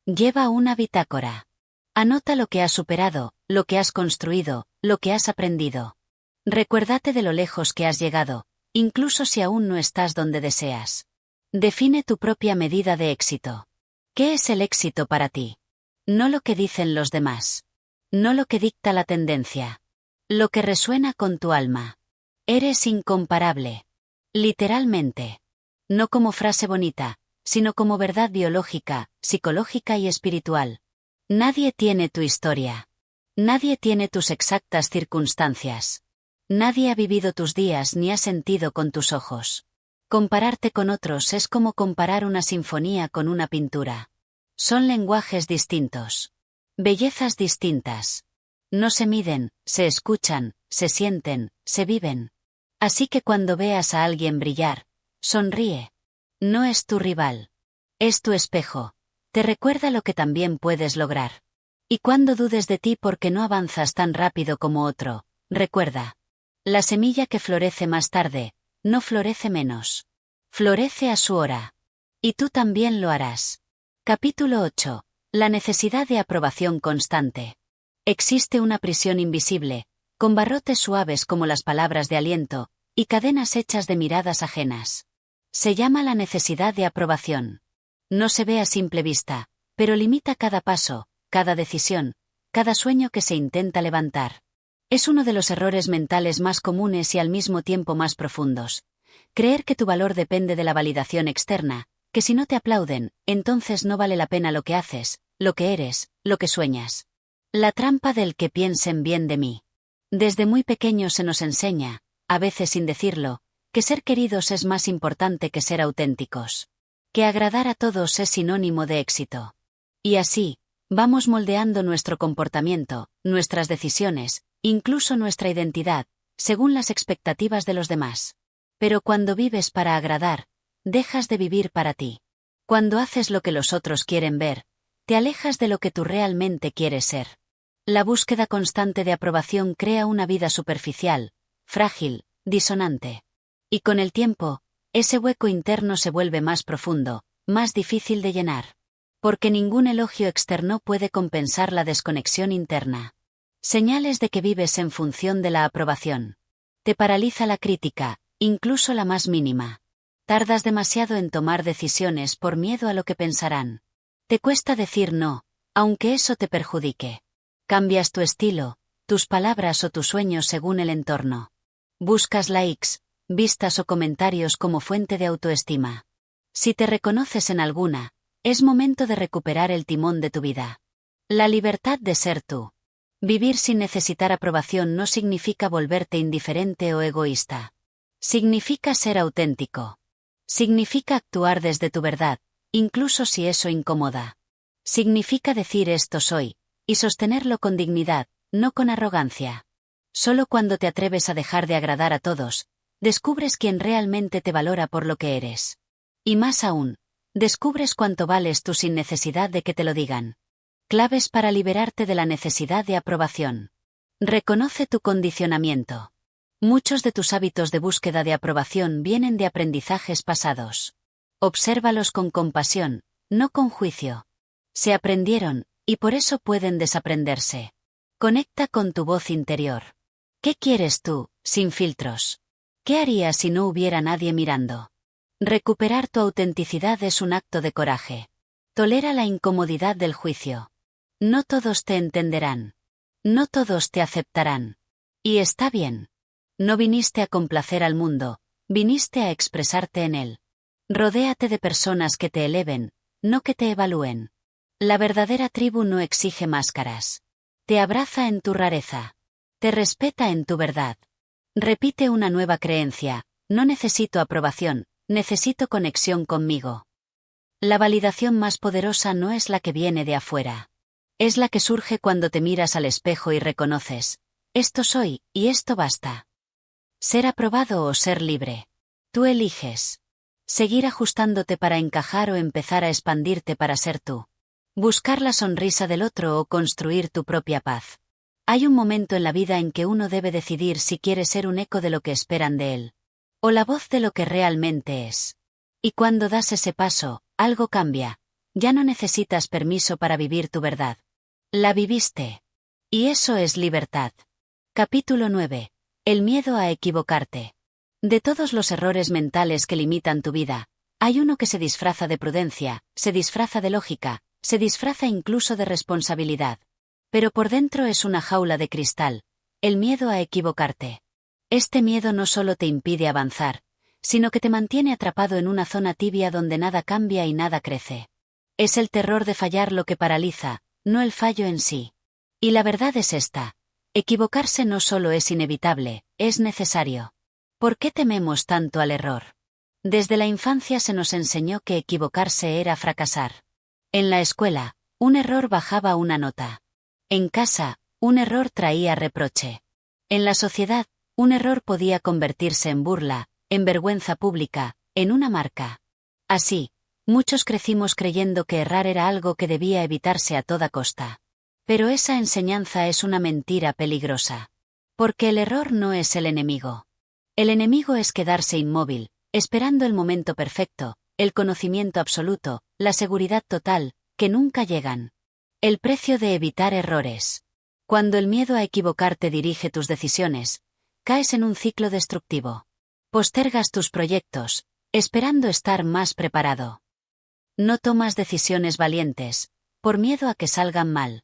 Lleva una bitácora. Anota lo que has superado, lo que has construido, lo que has aprendido. Recuérdate de lo lejos que has llegado, incluso si aún no estás donde deseas. Define tu propia medida de éxito. ¿Qué es el éxito para ti? No lo que dicen los demás. No lo que dicta la tendencia. Lo que resuena con tu alma. Eres incomparable. Literalmente. No como frase bonita, sino como verdad biológica, psicológica y espiritual. Nadie tiene tu historia. Nadie tiene tus exactas circunstancias. Nadie ha vivido tus días ni ha sentido con tus ojos. Compararte con otros es como comparar una sinfonía con una pintura. Son lenguajes distintos. Bellezas distintas. No se miden, se escuchan, se sienten, se viven. Así que cuando veas a alguien brillar, sonríe. No es tu rival. Es tu espejo. Te recuerda lo que también puedes lograr. Y cuando dudes de ti porque no avanzas tan rápido como otro, recuerda. La semilla que florece más tarde, no florece menos. Florece a su hora. Y tú también lo harás. Capítulo 8. La necesidad de aprobación constante. Existe una prisión invisible, con barrotes suaves como las palabras de aliento, y cadenas hechas de miradas ajenas. Se llama la necesidad de aprobación. No se ve a simple vista, pero limita cada paso, cada decisión, cada sueño que se intenta levantar. Es uno de los errores mentales más comunes y al mismo tiempo más profundos. Creer que tu valor depende de la validación externa, que si no te aplauden, entonces no vale la pena lo que haces, lo que eres, lo que sueñas. La trampa del que piensen bien de mí. Desde muy pequeño se nos enseña, a veces sin decirlo, que ser queridos es más importante que ser auténticos. Que agradar a todos es sinónimo de éxito. Y así, vamos moldeando nuestro comportamiento, nuestras decisiones, incluso nuestra identidad, según las expectativas de los demás. Pero cuando vives para agradar, dejas de vivir para ti. Cuando haces lo que los otros quieren ver, te alejas de lo que tú realmente quieres ser. La búsqueda constante de aprobación crea una vida superficial, frágil, disonante. Y con el tiempo, ese hueco interno se vuelve más profundo, más difícil de llenar. Porque ningún elogio externo puede compensar la desconexión interna. Señales de que vives en función de la aprobación. Te paraliza la crítica, incluso la más mínima. Tardas demasiado en tomar decisiones por miedo a lo que pensarán. Te cuesta decir no, aunque eso te perjudique. Cambias tu estilo, tus palabras o tus sueños según el entorno. Buscas likes, vistas o comentarios como fuente de autoestima. Si te reconoces en alguna, es momento de recuperar el timón de tu vida. La libertad de ser tú. Vivir sin necesitar aprobación no significa volverte indiferente o egoísta. Significa ser auténtico. Significa actuar desde tu verdad, incluso si eso incomoda. Significa decir esto soy, y sostenerlo con dignidad, no con arrogancia. Solo cuando te atreves a dejar de agradar a todos, descubres quién realmente te valora por lo que eres. Y más aún, descubres cuánto vales tú sin necesidad de que te lo digan. Claves para liberarte de la necesidad de aprobación. Reconoce tu condicionamiento. Muchos de tus hábitos de búsqueda de aprobación vienen de aprendizajes pasados. Obsérvalos con compasión, no con juicio. Se aprendieron, y por eso pueden desaprenderse. Conecta con tu voz interior. ¿Qué quieres tú, sin filtros? ¿Qué harías si no hubiera nadie mirando? Recuperar tu autenticidad es un acto de coraje. Tolera la incomodidad del juicio. No todos te entenderán. No todos te aceptarán. Y está bien. No viniste a complacer al mundo, viniste a expresarte en él. Rodéate de personas que te eleven, no que te evalúen. La verdadera tribu no exige máscaras. Te abraza en tu rareza. Te respeta en tu verdad. Repite una nueva creencia: no necesito aprobación, necesito conexión conmigo. La validación más poderosa no es la que viene de afuera. Es la que surge cuando te miras al espejo y reconoces: esto soy, y esto basta. Ser aprobado o ser libre. Tú eliges. Seguir ajustándote para encajar o empezar a expandirte para ser tú. Buscar la sonrisa del otro o construir tu propia paz. Hay un momento en la vida en que uno debe decidir si quiere ser un eco de lo que esperan de él. O la voz de lo que realmente es. Y cuando das ese paso, algo cambia. Ya no necesitas permiso para vivir tu verdad. La viviste. Y eso es libertad. Capítulo 9. El miedo a equivocarte. De todos los errores mentales que limitan tu vida, hay uno que se disfraza de prudencia, se disfraza de lógica, se disfraza incluso de responsabilidad. Pero por dentro es una jaula de cristal, el miedo a equivocarte. Este miedo no solo te impide avanzar, sino que te mantiene atrapado en una zona tibia donde nada cambia y nada crece. Es el terror de fallar lo que paraliza, no el fallo en sí. Y la verdad es esta: equivocarse no solo es inevitable, es necesario. ¿Por qué tememos tanto al error? Desde la infancia se nos enseñó que equivocarse era fracasar. En la escuela, un error bajaba una nota. En casa, un error traía reproche. En la sociedad, un error podía convertirse en burla, en vergüenza pública, en una marca. Así, muchos crecimos creyendo que errar era algo que debía evitarse a toda costa. Pero esa enseñanza es una mentira peligrosa. Porque el error no es el enemigo. El enemigo es quedarse inmóvil, esperando el momento perfecto, el conocimiento absoluto, la seguridad total, que nunca llegan. El precio de evitar errores. Cuando el miedo a equivocarte dirige tus decisiones, caes en un ciclo destructivo. Postergas tus proyectos, esperando estar más preparado. No tomas decisiones valientes, por miedo a que salgan mal.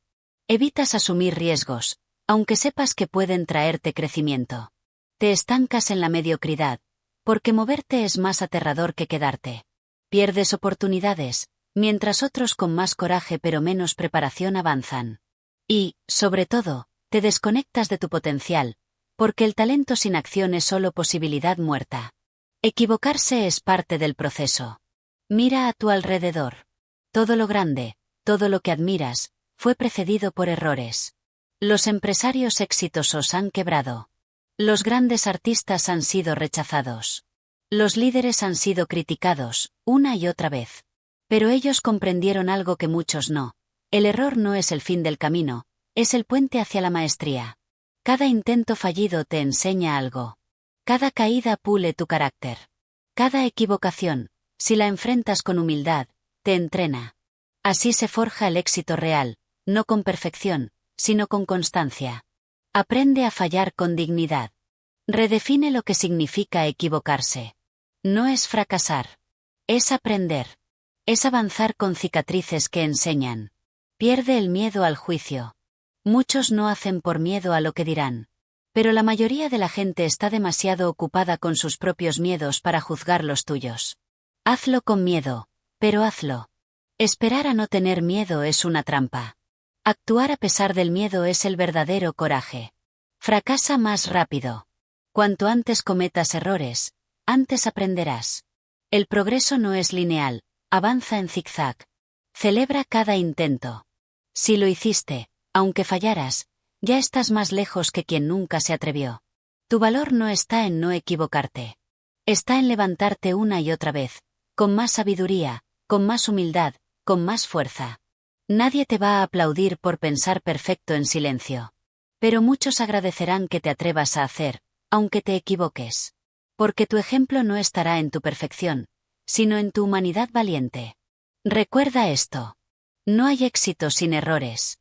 Evitas asumir riesgos, aunque sepas que pueden traerte crecimiento. Te estancas en la mediocridad, porque moverte es más aterrador que quedarte. Pierdes oportunidades, mientras otros con más coraje pero menos preparación avanzan. Y, sobre todo, te desconectas de tu potencial, porque el talento sin acción es solo posibilidad muerta. Equivocarse es parte del proceso. Mira a tu alrededor. Todo lo grande, todo lo que admiras, fue precedido por errores. Los empresarios exitosos han quebrado. Los grandes artistas han sido rechazados. Los líderes han sido criticados, una y otra vez. Pero ellos comprendieron algo que muchos no. El error no es el fin del camino, es el puente hacia la maestría. Cada intento fallido te enseña algo. Cada caída pule tu carácter. Cada equivocación, si la enfrentas con humildad, te entrena. Así se forja el éxito real, no con perfección, sino con constancia. Aprende a fallar con dignidad. Redefine lo que significa equivocarse. No es fracasar. Es aprender. Es avanzar con cicatrices que enseñan. Pierde el miedo al juicio. Muchos no hacen por miedo a lo que dirán. Pero la mayoría de la gente está demasiado ocupada con sus propios miedos para juzgar los tuyos. Hazlo con miedo, pero hazlo. Esperar a no tener miedo es una trampa. Actuar a pesar del miedo es el verdadero coraje. Fracasa más rápido. Cuanto antes cometas errores, antes aprenderás. El progreso no es lineal, avanza en zigzag. Celebra cada intento. Si lo hiciste, aunque fallaras, ya estás más lejos que quien nunca se atrevió. Tu valor no está en no equivocarte. Está en levantarte una y otra vez, con más sabiduría, con más humildad, con más fuerza. Nadie te va a aplaudir por pensar perfecto en silencio. Pero muchos agradecerán que te atrevas a hacer, aunque te equivoques. Porque tu ejemplo no estará en tu perfección, sino en tu humanidad valiente. Recuerda esto. No hay éxito sin errores.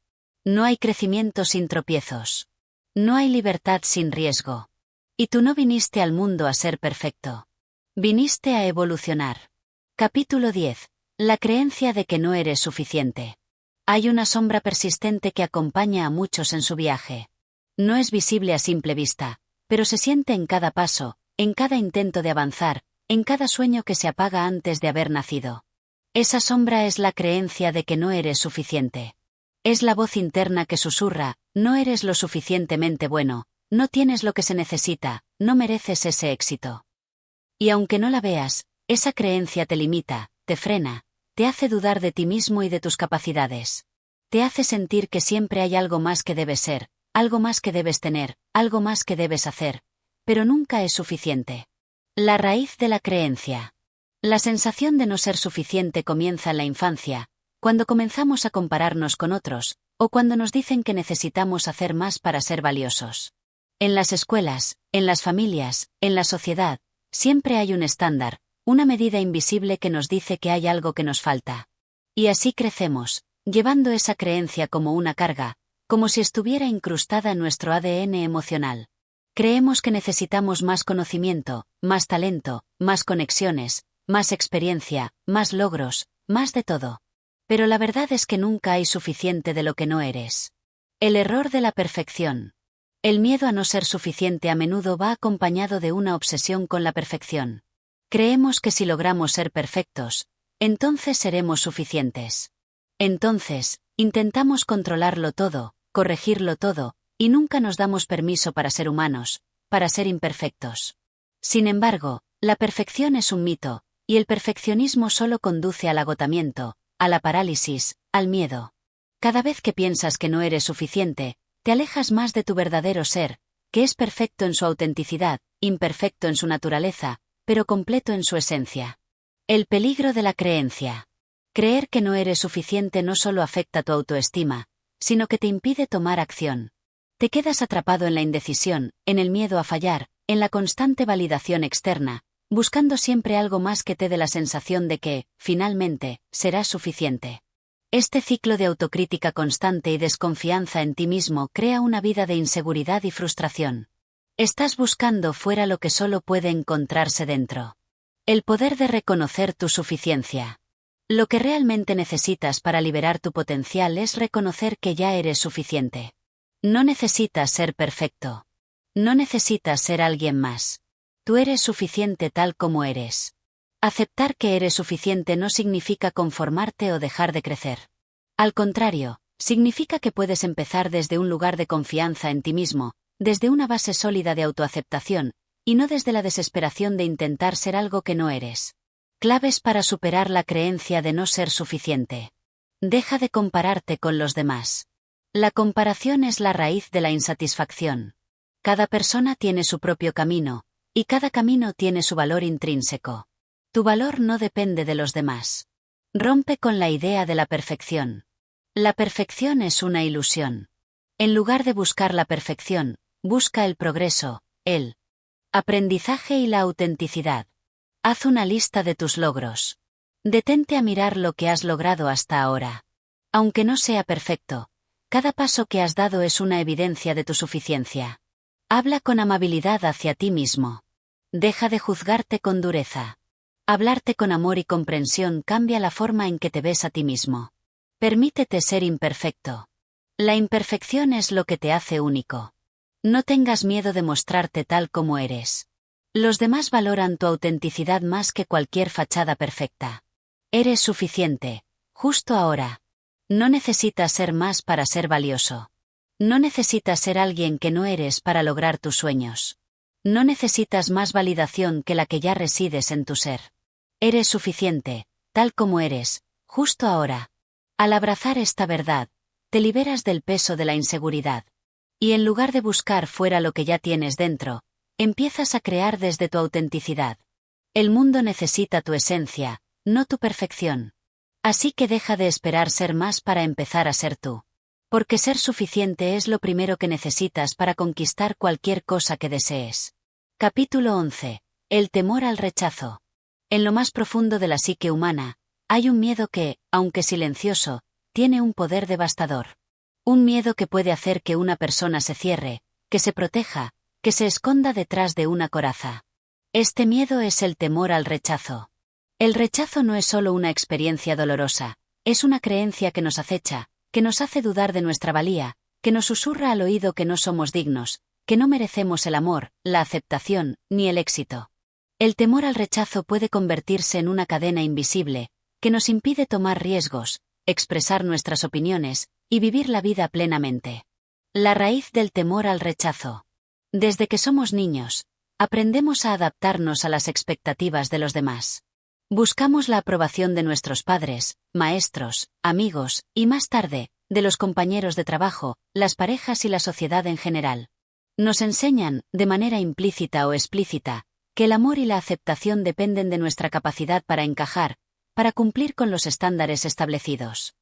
No hay crecimiento sin tropiezos. No hay libertad sin riesgo. Y tú no viniste al mundo a ser perfecto. Viniste a evolucionar. Capítulo 10. La creencia de que no eres suficiente. Hay una sombra persistente que acompaña a muchos en su viaje. No es visible a simple vista, pero se siente en cada paso, en cada intento de avanzar, en cada sueño que se apaga antes de haber nacido. Esa sombra es la creencia de que no eres suficiente. Es la voz interna que susurra, no eres lo suficientemente bueno, no tienes lo que se necesita, no mereces ese éxito. Y aunque no la veas, esa creencia te limita, te frena, te hace dudar de ti mismo y de tus capacidades. Te hace sentir que siempre hay algo más que debes ser, algo más que debes tener, algo más que debes hacer, pero nunca es suficiente. La raíz de la creencia. La sensación de no ser suficiente comienza en la infancia, cuando comenzamos a compararnos con otros, o cuando nos dicen que necesitamos hacer más para ser valiosos. En las escuelas, en las familias, en la sociedad, siempre hay un estándar, una medida invisible que nos dice que hay algo que nos falta. Y así crecemos, llevando esa creencia como una carga, como si estuviera incrustada en nuestro ADN emocional. Creemos que necesitamos más conocimiento, más talento, más conexiones, más experiencia, más logros, más de todo. Pero la verdad es que nunca hay suficiente de lo que no eres. El error de la perfección. El miedo a no ser suficiente a menudo va acompañado de una obsesión con la perfección. Creemos que si logramos ser perfectos, entonces seremos suficientes. Entonces, intentamos controlarlo todo, corregirlo todo, y nunca nos damos permiso para ser humanos, para ser imperfectos. Sin embargo, la perfección es un mito, y el perfeccionismo solo conduce al agotamiento, a la parálisis, al miedo. Cada vez que piensas que no eres suficiente, te alejas más de tu verdadero ser, que es perfecto en su autenticidad, imperfecto en su naturaleza, pero completo en su esencia. El peligro de la creencia. Creer que no eres suficiente no solo afecta tu autoestima, sino que te impide tomar acción. Te quedas atrapado en la indecisión, en el miedo a fallar, en la constante validación externa, buscando siempre algo más que te dé la sensación de que, finalmente, serás suficiente. Este ciclo de autocrítica constante y desconfianza en ti mismo crea una vida de inseguridad y frustración. Estás buscando fuera lo que solo puede encontrarse dentro. El poder de reconocer tu suficiencia. Lo que realmente necesitas para liberar tu potencial es reconocer que ya eres suficiente. No necesitas ser perfecto. No necesitas ser alguien más. Tú eres suficiente tal como eres. Aceptar que eres suficiente no significa conformarte o dejar de crecer. Al contrario, significa que puedes empezar desde un lugar de confianza en ti mismo, desde una base sólida de autoaceptación, y no desde la desesperación de intentar ser algo que no eres. Claves para superar la creencia de no ser suficiente. Deja de compararte con los demás. La comparación es la raíz de la insatisfacción. Cada persona tiene su propio camino, y cada camino tiene su valor intrínseco. Tu valor no depende de los demás. Rompe con la idea de la perfección. La perfección es una ilusión. En lugar de buscar la perfección, busca el progreso, el aprendizaje y la autenticidad. Haz una lista de tus logros. Detente a mirar lo que has logrado hasta ahora. Aunque no sea perfecto, cada paso que has dado es una evidencia de tu suficiencia. Habla con amabilidad hacia ti mismo. Deja de juzgarte con dureza. Hablarte con amor y comprensión cambia la forma en que te ves a ti mismo. Permítete ser imperfecto. La imperfección es lo que te hace único. No tengas miedo de mostrarte tal como eres. Los demás valoran tu autenticidad más que cualquier fachada perfecta. Eres suficiente, justo ahora. No necesitas ser más para ser valioso. No necesitas ser alguien que no eres para lograr tus sueños. No necesitas más validación que la que ya resides en tu ser. Eres suficiente, tal como eres, justo ahora. Al abrazar esta verdad, te liberas del peso de la inseguridad. Y en lugar de buscar fuera lo que ya tienes dentro, empiezas a crear desde tu autenticidad. El mundo necesita tu esencia, no tu perfección. Así que deja de esperar ser más para empezar a ser tú. Porque ser suficiente es lo primero que necesitas para conquistar cualquier cosa que desees. Capítulo 11. El temor al rechazo. En lo más profundo de la psique humana, hay un miedo que, aunque silencioso, tiene un poder devastador. Un miedo que puede hacer que una persona se cierre, que se proteja, que se esconda detrás de una coraza. Este miedo es el temor al rechazo. El rechazo no es solo una experiencia dolorosa, es una creencia que nos acecha, que nos hace dudar de nuestra valía, que nos susurra al oído que no somos dignos, que no merecemos el amor, la aceptación, ni el éxito. El temor al rechazo puede convertirse en una cadena invisible, que nos impide tomar riesgos, expresar nuestras opiniones, y vivir la vida plenamente. La raíz del temor al rechazo. Desde que somos niños, aprendemos a adaptarnos a las expectativas de los demás. Buscamos la aprobación de nuestros padres, maestros, amigos, y más tarde, de los compañeros de trabajo, las parejas y la sociedad en general. Nos enseñan, de manera implícita o explícita, que el amor y la aceptación dependen de nuestra capacidad para encajar, para cumplir con los estándares establecidos.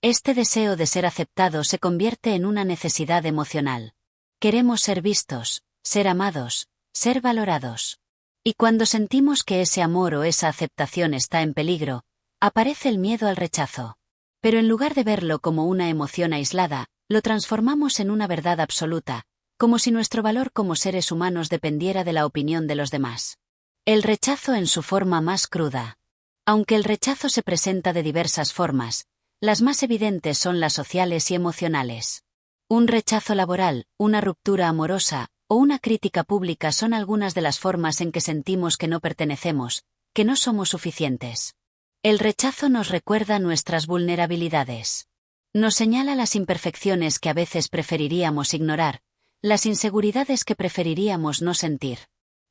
Este deseo de ser aceptado se convierte en una necesidad emocional. Queremos ser vistos, ser amados, ser valorados. Y cuando sentimos que ese amor o esa aceptación está en peligro, aparece el miedo al rechazo. Pero en lugar de verlo como una emoción aislada, lo transformamos en una verdad absoluta, como si nuestro valor como seres humanos dependiera de la opinión de los demás. El rechazo en su forma más cruda. Aunque el rechazo se presenta de diversas formas, las más evidentes son las sociales y emocionales. Un rechazo laboral, una ruptura amorosa, o una crítica pública son algunas de las formas en que sentimos que no pertenecemos, que no somos suficientes. El rechazo nos recuerda nuestras vulnerabilidades. Nos señala las imperfecciones que a veces preferiríamos ignorar, las inseguridades que preferiríamos no sentir.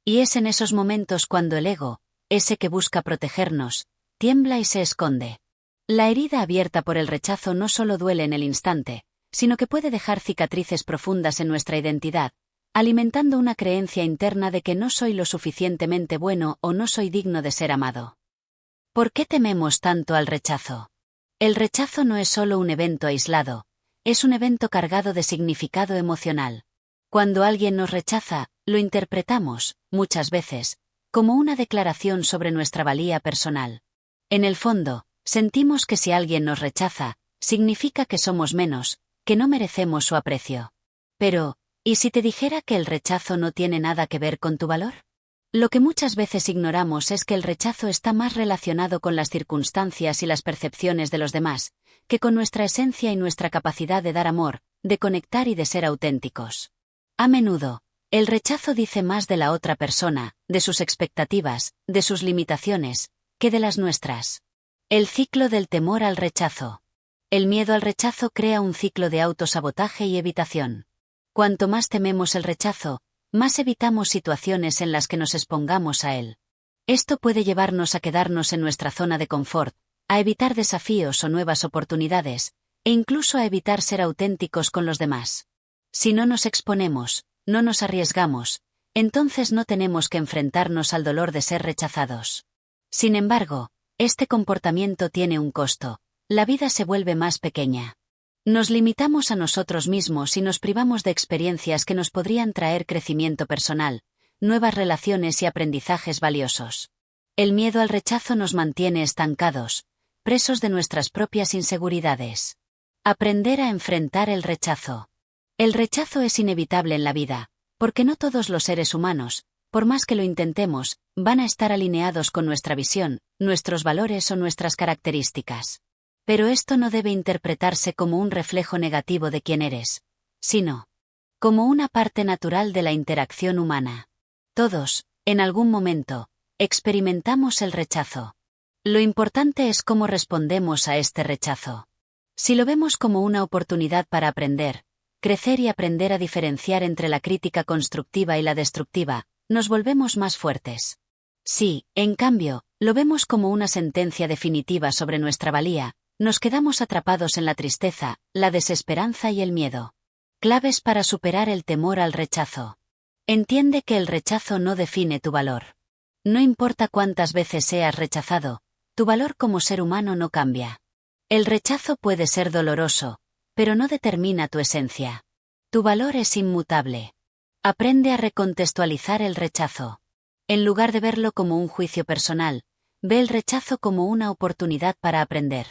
Y es en esos momentos cuando el ego, ese que busca protegernos, tiembla y se esconde. La herida abierta por el rechazo no solo duele en el instante, sino que puede dejar cicatrices profundas en nuestra identidad, alimentando una creencia interna de que no soy lo suficientemente bueno o no soy digno de ser amado. ¿Por qué tememos tanto al rechazo? El rechazo no es solo un evento aislado, es un evento cargado de significado emocional. Cuando alguien nos rechaza, lo interpretamos, muchas veces, como una declaración sobre nuestra valía personal. En el fondo, sentimos que si alguien nos rechaza, significa que somos menos, que no merecemos su aprecio. Pero, ¿y si te dijera que el rechazo no tiene nada que ver con tu valor? Lo que muchas veces ignoramos es que el rechazo está más relacionado con las circunstancias y las percepciones de los demás, que con nuestra esencia y nuestra capacidad de dar amor, de conectar y de ser auténticos. A menudo, el rechazo dice más de la otra persona, de sus expectativas, de sus limitaciones, que de las nuestras. El ciclo del temor al rechazo. El miedo al rechazo crea un ciclo de autosabotaje y evitación. Cuanto más tememos el rechazo, más evitamos situaciones en las que nos expongamos a él. Esto puede llevarnos a quedarnos en nuestra zona de confort, a evitar desafíos o nuevas oportunidades, e incluso a evitar ser auténticos con los demás. Si no nos exponemos, no nos arriesgamos, entonces no tenemos que enfrentarnos al dolor de ser rechazados. Sin embargo, este comportamiento tiene un costo. La vida se vuelve más pequeña. Nos limitamos a nosotros mismos y nos privamos de experiencias que nos podrían traer crecimiento personal, nuevas relaciones y aprendizajes valiosos. El miedo al rechazo nos mantiene estancados, presos de nuestras propias inseguridades. Aprender a enfrentar el rechazo. El rechazo es inevitable en la vida, porque no todos los seres humanos, por más que lo intentemos, van a estar alineados con nuestra visión, nuestros valores o nuestras características. Pero esto no debe interpretarse como un reflejo negativo de quién eres, sino como una parte natural de la interacción humana. Todos, en algún momento, experimentamos el rechazo. Lo importante es cómo respondemos a este rechazo. Si lo vemos como una oportunidad para aprender, crecer y aprender a diferenciar entre la crítica constructiva y la destructiva, nos volvemos más fuertes. Si, en cambio, lo vemos como una sentencia definitiva sobre nuestra valía, nos quedamos atrapados en la tristeza, la desesperanza y el miedo. Claves para superar el temor al rechazo. Entiende que el rechazo no define tu valor. No importa cuántas veces seas rechazado, tu valor como ser humano no cambia. El rechazo puede ser doloroso, pero no determina tu esencia. Tu valor es inmutable. Aprende a recontextualizar el rechazo. En lugar de verlo como un juicio personal, ve el rechazo como una oportunidad para aprender.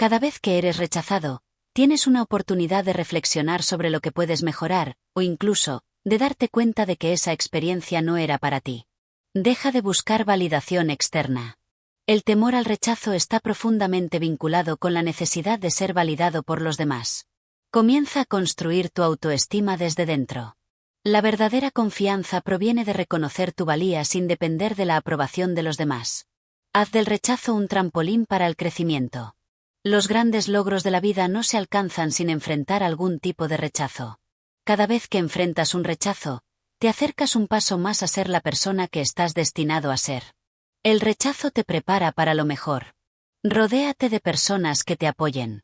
Cada vez que eres rechazado, tienes una oportunidad de reflexionar sobre lo que puedes mejorar, o incluso, de darte cuenta de que esa experiencia no era para ti. Deja de buscar validación externa. El temor al rechazo está profundamente vinculado con la necesidad de ser validado por los demás. Comienza a construir tu autoestima desde dentro. La verdadera confianza proviene de reconocer tu valía sin depender de la aprobación de los demás. Haz del rechazo un trampolín para el crecimiento. Los grandes logros de la vida no se alcanzan sin enfrentar algún tipo de rechazo. Cada vez que enfrentas un rechazo, te acercas un paso más a ser la persona que estás destinado a ser. El rechazo te prepara para lo mejor. Rodéate de personas que te apoyen.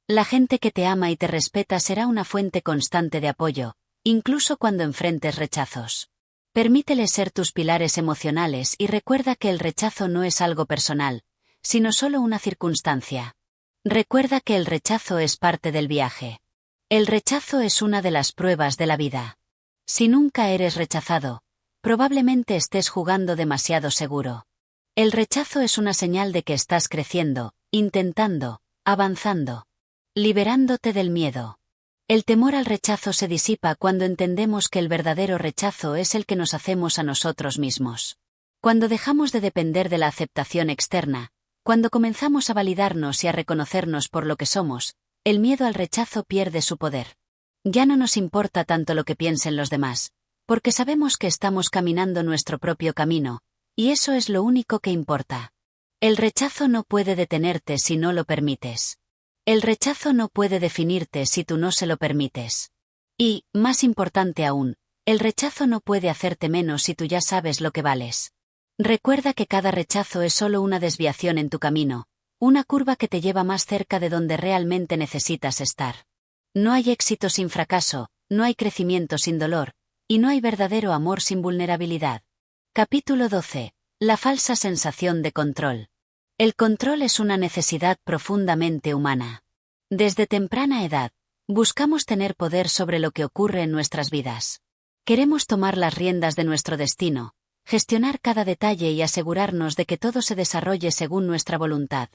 La gente que te ama y te respeta será una fuente constante de apoyo, incluso cuando enfrentes rechazos. Permíteles ser tus pilares emocionales y recuerda que el rechazo no es algo personal, sino solo una circunstancia. Recuerda que el rechazo es parte del viaje. El rechazo es una de las pruebas de la vida. Si nunca eres rechazado, probablemente estés jugando demasiado seguro. El rechazo es una señal de que estás creciendo, intentando, avanzando, liberándote del miedo. El temor al rechazo se disipa cuando entendemos que el verdadero rechazo es el que nos hacemos a nosotros mismos. Cuando dejamos de depender de la aceptación externa, cuando comenzamos a validarnos y a reconocernos por lo que somos, el miedo al rechazo pierde su poder. Ya no nos importa tanto lo que piensen los demás, porque sabemos que estamos caminando nuestro propio camino, y eso es lo único que importa. El rechazo no puede detenerte si no lo permites. El rechazo no puede definirte si tú no se lo permites. Y, más importante aún, el rechazo no puede hacerte menos si tú ya sabes lo que vales. Recuerda que cada rechazo es solo una desviación en tu camino, una curva que te lleva más cerca de donde realmente necesitas estar. No hay éxito sin fracaso, no hay crecimiento sin dolor, y no hay verdadero amor sin vulnerabilidad. Capítulo 12. La falsa sensación de control. El control es una necesidad profundamente humana. Desde temprana edad, buscamos tener poder sobre lo que ocurre en nuestras vidas. Queremos tomar las riendas de nuestro destino, gestionar cada detalle y asegurarnos de que todo se desarrolle según nuestra voluntad.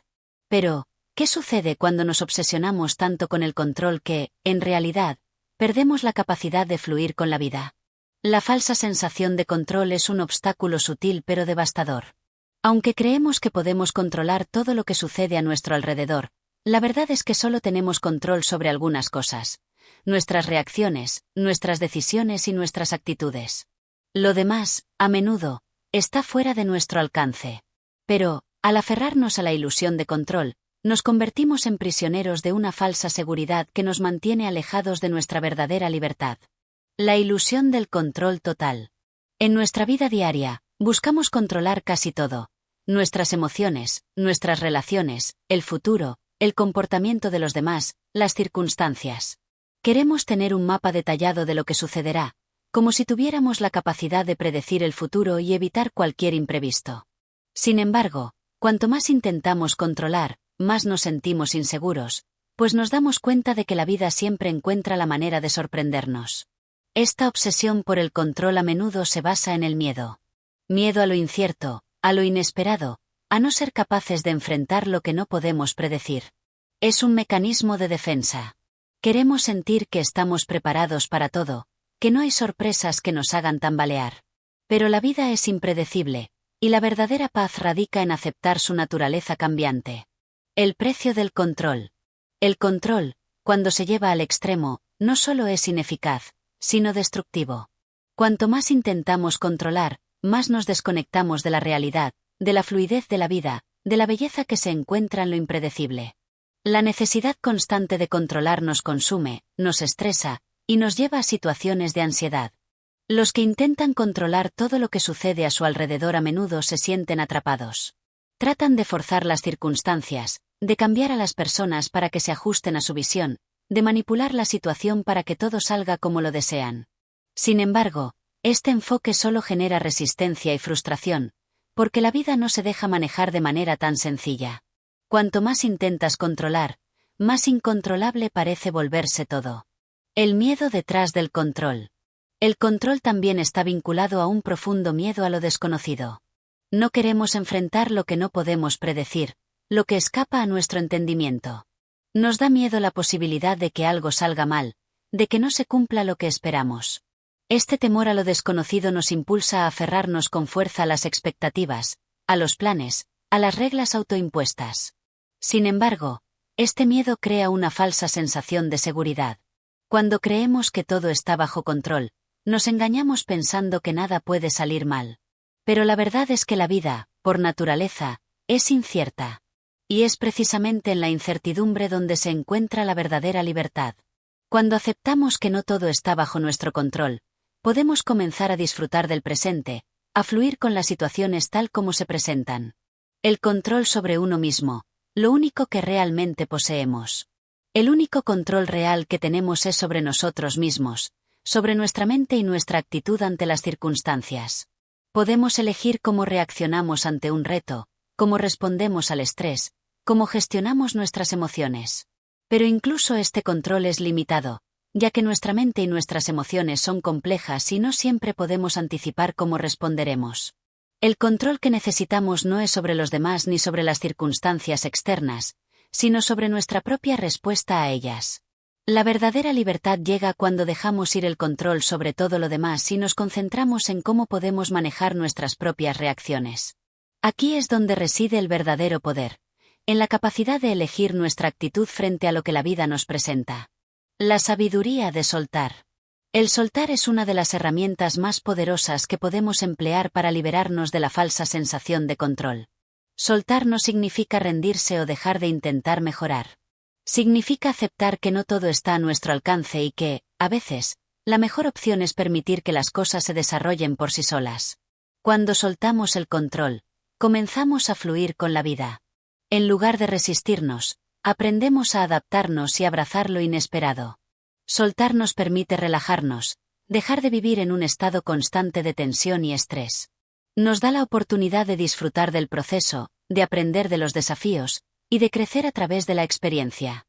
Pero, ¿qué sucede cuando nos obsesionamos tanto con el control que, en realidad, perdemos la capacidad de fluir con la vida? La falsa sensación de control es un obstáculo sutil pero devastador. Aunque creemos que podemos controlar todo lo que sucede a nuestro alrededor, la verdad es que solo tenemos control sobre algunas cosas: nuestras reacciones, nuestras decisiones y nuestras actitudes. Lo demás, a menudo, está fuera de nuestro alcance. Pero, al aferrarnos a la ilusión de control, nos convertimos en prisioneros de una falsa seguridad que nos mantiene alejados de nuestra verdadera libertad. La ilusión del control total. En nuestra vida diaria, buscamos controlar casi todo: nuestras emociones, nuestras relaciones, el futuro, el comportamiento de los demás, las circunstancias. Queremos tener un mapa detallado de lo que sucederá, como si tuviéramos la capacidad de predecir el futuro y evitar cualquier imprevisto. Sin embargo, cuanto más intentamos controlar, más nos sentimos inseguros, pues nos damos cuenta de que la vida siempre encuentra la manera de sorprendernos. Esta obsesión por el control a menudo se basa en el miedo. Miedo a lo incierto, a lo inesperado, a no ser capaces de enfrentar lo que no podemos predecir. Es un mecanismo de defensa. Queremos sentir que estamos preparados para todo, que no hay sorpresas que nos hagan tambalear. Pero la vida es impredecible, y la verdadera paz radica en aceptar su naturaleza cambiante. El precio del control. El control, cuando se lleva al extremo, no solo es ineficaz, sino destructivo. Cuanto más intentamos controlar, más nos desconectamos de la realidad, de la fluidez de la vida, de la belleza que se encuentra en lo impredecible. La necesidad constante de controlar nos consume, nos estresa, y nos lleva a situaciones de ansiedad. Los que intentan controlar todo lo que sucede a su alrededor a menudo se sienten atrapados. Tratan de forzar las circunstancias, de cambiar a las personas para que se ajusten a su visión, de manipular la situación para que todo salga como lo desean. Sin embargo, este enfoque solo genera resistencia y frustración, porque la vida no se deja manejar de manera tan sencilla. Cuanto más intentas controlar, más incontrolable parece volverse todo. El miedo detrás del control. El control también está vinculado a un profundo miedo a lo desconocido. No queremos enfrentar lo que no podemos predecir, lo que escapa a nuestro entendimiento. Nos da miedo la posibilidad de que algo salga mal, de que no se cumpla lo que esperamos. Este temor a lo desconocido nos impulsa a aferrarnos con fuerza a las expectativas, a los planes, a las reglas autoimpuestas. Sin embargo, este miedo crea una falsa sensación de seguridad. Cuando creemos que todo está bajo control, nos engañamos pensando que nada puede salir mal. Pero la verdad es que la vida, por naturaleza, es incierta. Y es precisamente en la incertidumbre donde se encuentra la verdadera libertad. Cuando aceptamos que no todo está bajo nuestro control, podemos comenzar a disfrutar del presente, a fluir con las situaciones tal como se presentan. El control sobre uno mismo, lo único que realmente poseemos. El único control real que tenemos es sobre nosotros mismos, sobre nuestra mente y nuestra actitud ante las circunstancias. Podemos elegir cómo reaccionamos ante un reto, cómo respondemos al estrés, cómo gestionamos nuestras emociones. Pero incluso este control es limitado, ya que nuestra mente y nuestras emociones son complejas y no siempre podemos anticipar cómo responderemos. El control que necesitamos no es sobre los demás ni sobre las circunstancias externas, sino sobre nuestra propia respuesta a ellas. La verdadera libertad llega cuando dejamos ir el control sobre todo lo demás y nos concentramos en cómo podemos manejar nuestras propias reacciones. Aquí es donde reside el verdadero poder, en la capacidad de elegir nuestra actitud frente a lo que la vida nos presenta. La sabiduría de soltar. El soltar es una de las herramientas más poderosas que podemos emplear para liberarnos de la falsa sensación de control. Soltar no significa rendirse o dejar de intentar mejorar. Significa aceptar que no todo está a nuestro alcance y que, a veces, la mejor opción es permitir que las cosas se desarrollen por sí solas. Cuando soltamos el control, comenzamos a fluir con la vida. En lugar de resistirnos, aprendemos a adaptarnos y abrazar lo inesperado. Soltar nos permite relajarnos, dejar de vivir en un estado constante de tensión y estrés. Nos da la oportunidad de disfrutar del proceso, de aprender de los desafíos, y de crecer a través de la experiencia.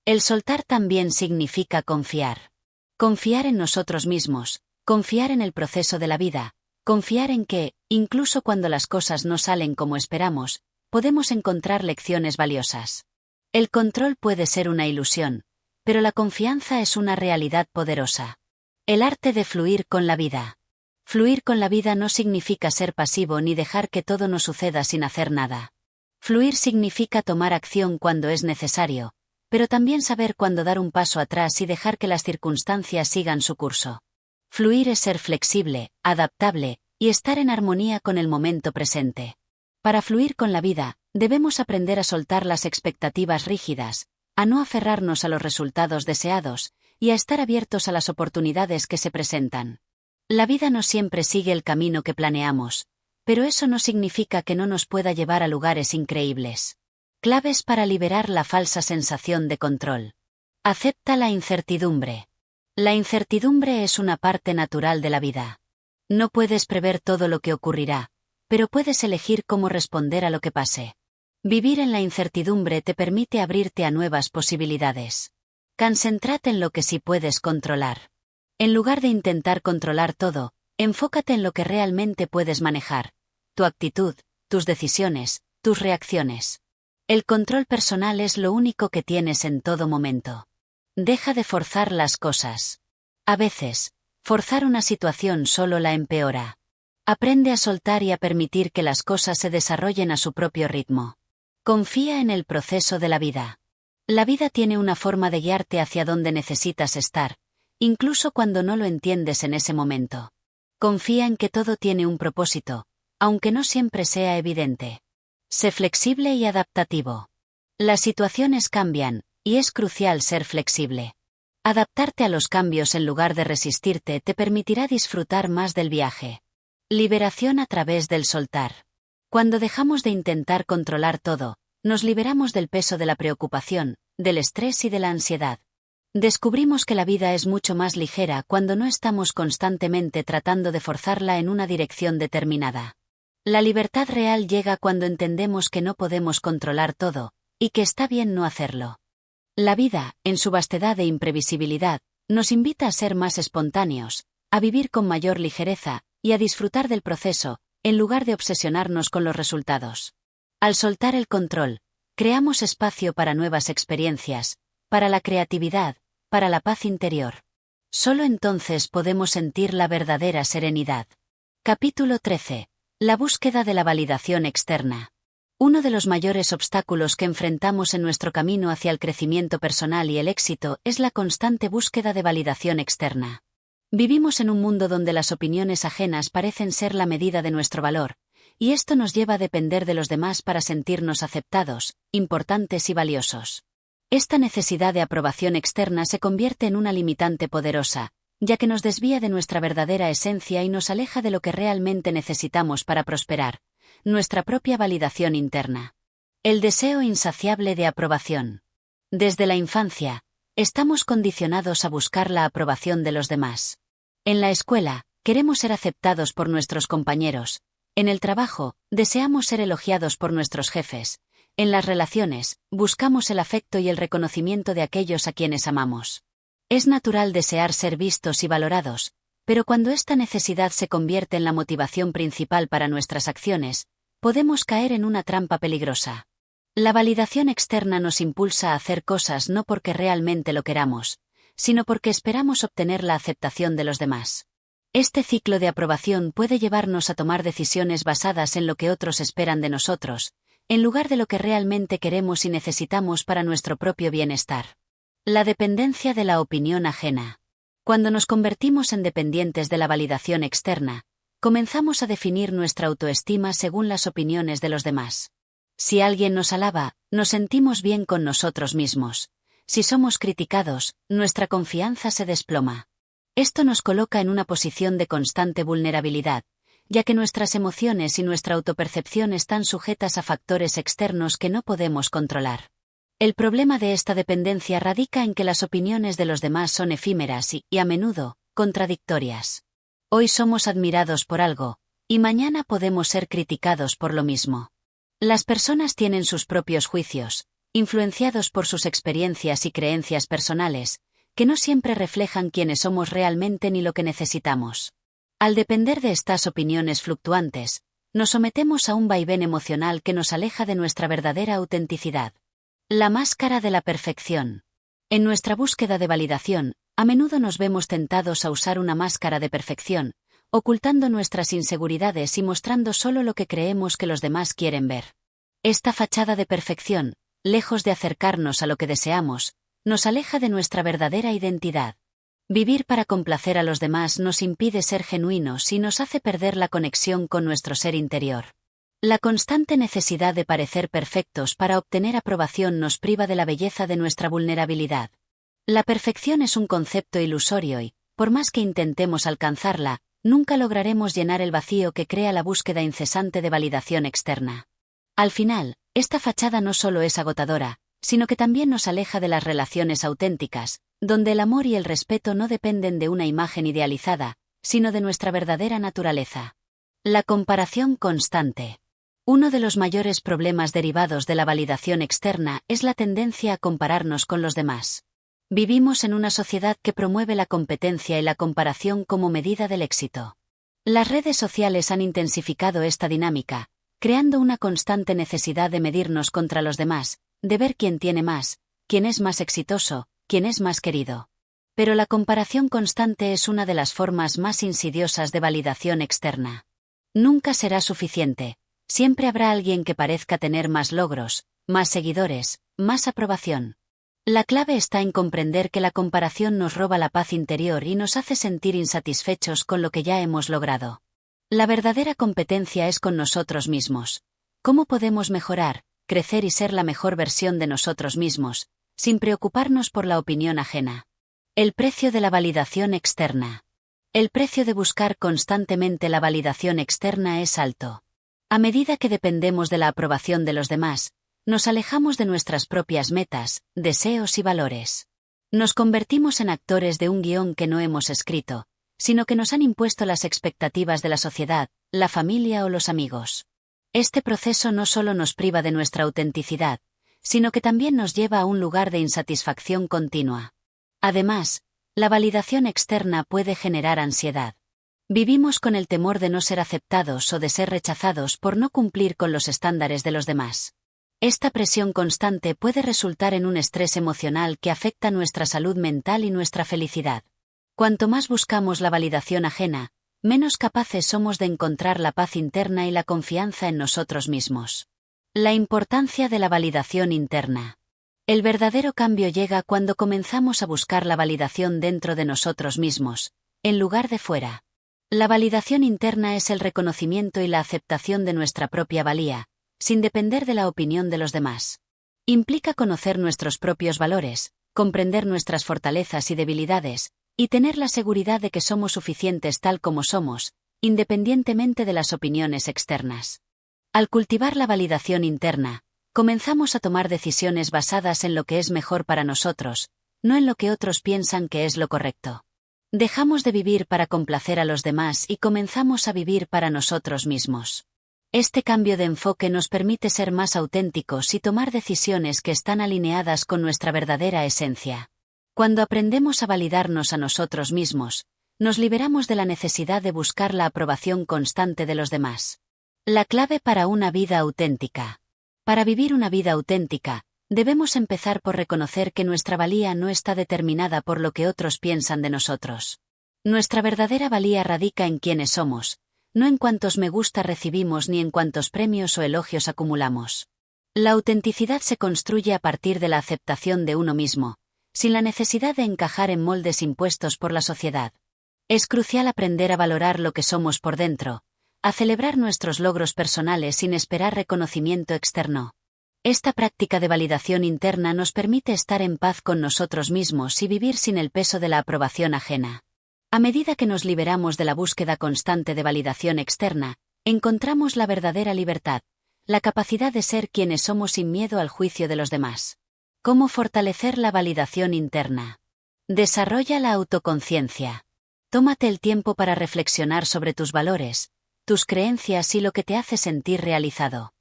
El soltar también significa confiar. Confiar en nosotros mismos, confiar en el proceso de la vida, confiar en que, incluso cuando las cosas no salen como esperamos, podemos encontrar lecciones valiosas. El control puede ser una ilusión, pero la confianza es una realidad poderosa. El arte de fluir con la vida. Fluir con la vida no significa ser pasivo ni dejar que todo nos suceda sin hacer nada. Fluir significa tomar acción cuando es necesario, pero también saber cuándo dar un paso atrás y dejar que las circunstancias sigan su curso. Fluir es ser flexible, adaptable, y estar en armonía con el momento presente. Para fluir con la vida, debemos aprender a soltar las expectativas rígidas, a no aferrarnos a los resultados deseados, y a estar abiertos a las oportunidades que se presentan. La vida no siempre sigue el camino que planeamos, pero eso no significa que no nos pueda llevar a lugares increíbles. Claves para liberar la falsa sensación de control. Acepta la incertidumbre. La incertidumbre es una parte natural de la vida. No puedes prever todo lo que ocurrirá, pero puedes elegir cómo responder a lo que pase. Vivir en la incertidumbre te permite abrirte a nuevas posibilidades. Concéntrate en lo que sí puedes controlar. En lugar de intentar controlar todo, enfócate en lo que realmente puedes manejar: tu actitud, tus decisiones, tus reacciones. El control personal es lo único que tienes en todo momento. Deja de forzar las cosas. A veces, forzar una situación solo la empeora. Aprende a soltar y a permitir que las cosas se desarrollen a su propio ritmo. Confía en el proceso de la vida. La vida tiene una forma de guiarte hacia donde necesitas estar, incluso cuando no lo entiendes en ese momento. Confía en que todo tiene un propósito, aunque no siempre sea evidente. Sé flexible y adaptativo. Las situaciones cambian, y es crucial ser flexible. Adaptarte a los cambios en lugar de resistirte te permitirá disfrutar más del viaje. Liberación a través del soltar. Cuando dejamos de intentar controlar todo, nos liberamos del peso de la preocupación, del estrés y de la ansiedad. Descubrimos que la vida es mucho más ligera cuando no estamos constantemente tratando de forzarla en una dirección determinada. La libertad real llega cuando entendemos que no podemos controlar todo, y que está bien no hacerlo. La vida, en su vastedad e imprevisibilidad, nos invita a ser más espontáneos, a vivir con mayor ligereza, y a disfrutar del proceso, en lugar de obsesionarnos con los resultados. Al soltar el control, creamos espacio para nuevas experiencias, para la creatividad, para la paz interior. Solo entonces podemos sentir la verdadera serenidad. Capítulo 13. La búsqueda de la validación externa. Uno de los mayores obstáculos que enfrentamos en nuestro camino hacia el crecimiento personal y el éxito es la constante búsqueda de validación externa. Vivimos en un mundo donde las opiniones ajenas parecen ser la medida de nuestro valor, y esto nos lleva a depender de los demás para sentirnos aceptados, importantes y valiosos. Esta necesidad de aprobación externa se convierte en una limitante poderosa, ya que nos desvía de nuestra verdadera esencia y nos aleja de lo que realmente necesitamos para prosperar: nuestra propia validación interna. El deseo insaciable de aprobación. Desde la infancia, estamos condicionados a buscar la aprobación de los demás. En la escuela, queremos ser aceptados por nuestros compañeros. En el trabajo, deseamos ser elogiados por nuestros jefes. En las relaciones, buscamos el afecto y el reconocimiento de aquellos a quienes amamos. Es natural desear ser vistos y valorados, pero cuando esta necesidad se convierte en la motivación principal para nuestras acciones, podemos caer en una trampa peligrosa. La validación externa nos impulsa a hacer cosas no porque realmente lo queramos, sino porque esperamos obtener la aceptación de los demás. Este ciclo de aprobación puede llevarnos a tomar decisiones basadas en lo que otros esperan de nosotros, en lugar de lo que realmente queremos y necesitamos para nuestro propio bienestar. La dependencia de la opinión ajena. Cuando nos convertimos en dependientes de la validación externa, comenzamos a definir nuestra autoestima según las opiniones de los demás. Si alguien nos alaba, nos sentimos bien con nosotros mismos. Si somos criticados, nuestra confianza se desploma. Esto nos coloca en una posición de constante vulnerabilidad, ya que nuestras emociones y nuestra autopercepción están sujetas a factores externos que no podemos controlar. El problema de esta dependencia radica en que las opiniones de los demás son efímeras y, a menudo, contradictorias. Hoy somos admirados por algo, y mañana podemos ser criticados por lo mismo. Las personas tienen sus propios juicios, influenciados por sus experiencias y creencias personales, que no siempre reflejan quiénes somos realmente ni lo que necesitamos. Al depender de estas opiniones fluctuantes, nos sometemos a un vaivén emocional que nos aleja de nuestra verdadera autenticidad. La máscara de la perfección. En nuestra búsqueda de validación, a menudo nos vemos tentados a usar una máscara de perfección, ocultando nuestras inseguridades y mostrando solo lo que creemos que los demás quieren ver. Esta fachada de perfección, lejos de acercarnos a lo que deseamos, nos aleja de nuestra verdadera identidad. Vivir para complacer a los demás nos impide ser genuinos y nos hace perder la conexión con nuestro ser interior. La constante necesidad de parecer perfectos para obtener aprobación nos priva de la belleza de nuestra vulnerabilidad. La perfección es un concepto ilusorio y, por más que intentemos alcanzarla, nunca lograremos llenar el vacío que crea la búsqueda incesante de validación externa. Al final, esta fachada no solo es agotadora, sino que también nos aleja de las relaciones auténticas, donde el amor y el respeto no dependen de una imagen idealizada, sino de nuestra verdadera naturaleza. La comparación constante. Uno de los mayores problemas derivados de la validación externa es la tendencia a compararnos con los demás. Vivimos en una sociedad que promueve la competencia y la comparación como medida del éxito. Las redes sociales han intensificado esta dinámica, creando una constante necesidad de medirnos contra los demás, de ver quién tiene más, quién es más exitoso, quién es más querido. Pero la comparación constante es una de las formas más insidiosas de validación externa. Nunca será suficiente. Siempre habrá alguien que parezca tener más logros, más seguidores, más aprobación. La clave está en comprender que la comparación nos roba la paz interior y nos hace sentir insatisfechos con lo que ya hemos logrado. La verdadera competencia es con nosotros mismos. ¿Cómo podemos mejorar, crecer y ser la mejor versión de nosotros mismos, sin preocuparnos por la opinión ajena? El precio de la validación externa. El precio de buscar constantemente la validación externa es alto. A medida que dependemos de la aprobación de los demás, nos alejamos de nuestras propias metas, deseos y valores. Nos convertimos en actores de un guión que no hemos escrito, sino que nos han impuesto las expectativas de la sociedad, la familia o los amigos. Este proceso no solo nos priva de nuestra autenticidad, sino que también nos lleva a un lugar de insatisfacción continua. Además, la validación externa puede generar ansiedad. Vivimos con el temor de no ser aceptados o de ser rechazados por no cumplir con los estándares de los demás. Esta presión constante puede resultar en un estrés emocional que afecta nuestra salud mental y nuestra felicidad. Cuanto más buscamos la validación ajena, menos capaces somos de encontrar la paz interna y la confianza en nosotros mismos. La importancia de la validación interna. El verdadero cambio llega cuando comenzamos a buscar la validación dentro de nosotros mismos, en lugar de fuera. La validación interna es el reconocimiento y la aceptación de nuestra propia valía, sin depender de la opinión de los demás. Implica conocer nuestros propios valores, comprender nuestras fortalezas y debilidades, y tener la seguridad de que somos suficientes tal como somos, independientemente de las opiniones externas. Al cultivar la validación interna, comenzamos a tomar decisiones basadas en lo que es mejor para nosotros, no en lo que otros piensan que es lo correcto. Dejamos de vivir para complacer a los demás y comenzamos a vivir para nosotros mismos. Este cambio de enfoque nos permite ser más auténticos y tomar decisiones que están alineadas con nuestra verdadera esencia. Cuando aprendemos a validarnos a nosotros mismos, nos liberamos de la necesidad de buscar la aprobación constante de los demás. La clave para una vida auténtica. Para vivir una vida auténtica, debemos empezar por reconocer que nuestra valía no está determinada por lo que otros piensan de nosotros. Nuestra verdadera valía radica en quiénes somos, no en cuántos me gusta recibimos ni en cuántos premios o elogios acumulamos. La autenticidad se construye a partir de la aceptación de uno mismo, sin la necesidad de encajar en moldes impuestos por la sociedad. Es crucial aprender a valorar lo que somos por dentro, a celebrar nuestros logros personales sin esperar reconocimiento externo. Esta práctica de validación interna nos permite estar en paz con nosotros mismos y vivir sin el peso de la aprobación ajena. A medida que nos liberamos de la búsqueda constante de validación externa, encontramos la verdadera libertad, la capacidad de ser quienes somos sin miedo al juicio de los demás. ¿Cómo fortalecer la validación interna? Desarrolla la autoconciencia. Tómate el tiempo para reflexionar sobre tus valores, tus creencias y lo que te hace sentir realizado.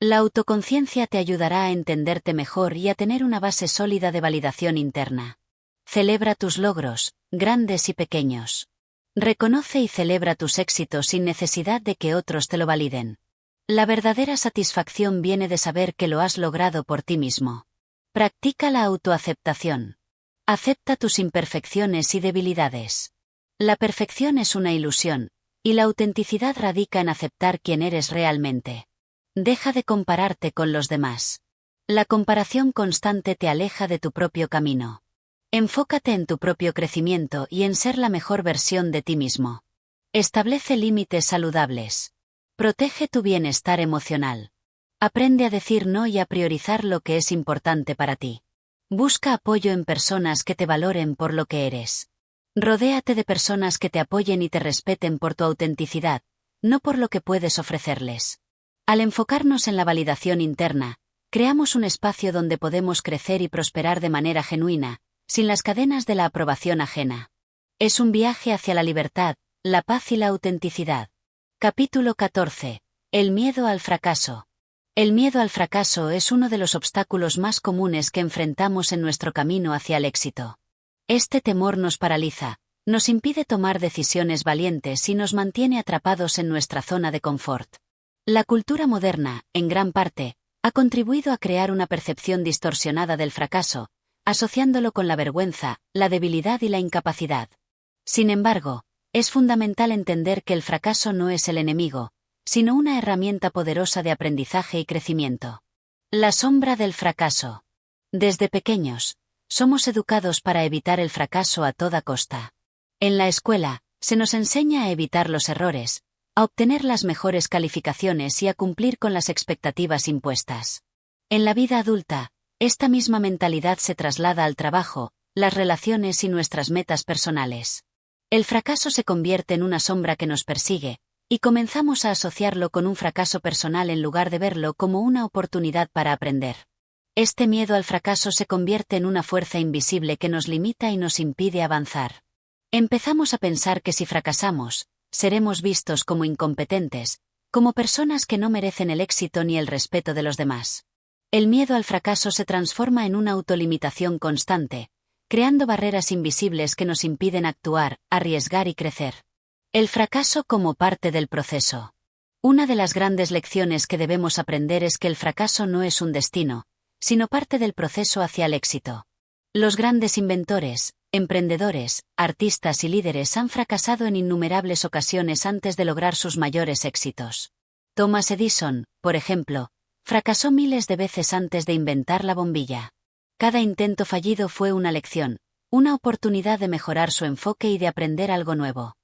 La autoconciencia te ayudará a entenderte mejor y a tener una base sólida de validación interna. Celebra tus logros, grandes y pequeños. Reconoce y celebra tus éxitos sin necesidad de que otros te lo validen. La verdadera satisfacción viene de saber que lo has logrado por ti mismo. Practica la autoaceptación. Acepta tus imperfecciones y debilidades. La perfección es una ilusión, y la autenticidad radica en aceptar quién eres realmente. Deja de compararte con los demás. La comparación constante te aleja de tu propio camino. Enfócate en tu propio crecimiento y en ser la mejor versión de ti mismo. Establece límites saludables. Protege tu bienestar emocional. Aprende a decir no y a priorizar lo que es importante para ti. Busca apoyo en personas que te valoren por lo que eres. Rodéate de personas que te apoyen y te respeten por tu autenticidad, no por lo que puedes ofrecerles. Al enfocarnos en la validación interna, creamos un espacio donde podemos crecer y prosperar de manera genuina, sin las cadenas de la aprobación ajena. Es un viaje hacia la libertad, la paz y la autenticidad. Capítulo 14. El miedo al fracaso. El miedo al fracaso es uno de los obstáculos más comunes que enfrentamos en nuestro camino hacia el éxito. Este temor nos paraliza, nos impide tomar decisiones valientes y nos mantiene atrapados en nuestra zona de confort. La cultura moderna, en gran parte, ha contribuido a crear una percepción distorsionada del fracaso, asociándolo con la vergüenza, la debilidad y la incapacidad. Sin embargo, es fundamental entender que el fracaso no es el enemigo, sino una herramienta poderosa de aprendizaje y crecimiento. La sombra del fracaso. Desde pequeños, somos educados para evitar el fracaso a toda costa. En la escuela, se nos enseña a evitar los errores, a obtener las mejores calificaciones y a cumplir con las expectativas impuestas. En la vida adulta, esta misma mentalidad se traslada al trabajo, las relaciones y nuestras metas personales. El fracaso se convierte en una sombra que nos persigue, y comenzamos a asociarlo con un fracaso personal en lugar de verlo como una oportunidad para aprender. Este miedo al fracaso se convierte en una fuerza invisible que nos limita y nos impide avanzar. Empezamos a pensar que si fracasamos, seremos vistos como incompetentes, como personas que no merecen el éxito ni el respeto de los demás. El miedo al fracaso se transforma en una autolimitación constante, creando barreras invisibles que nos impiden actuar, arriesgar y crecer. El fracaso como parte del proceso. Una de las grandes lecciones que debemos aprender es que el fracaso no es un destino, sino parte del proceso hacia el éxito. Los grandes inventores, emprendedores, artistas y líderes han fracasado en innumerables ocasiones antes de lograr sus mayores éxitos. Thomas Edison, por ejemplo, fracasó miles de veces antes de inventar la bombilla. Cada intento fallido fue una lección, una oportunidad de mejorar su enfoque y de aprender algo nuevo.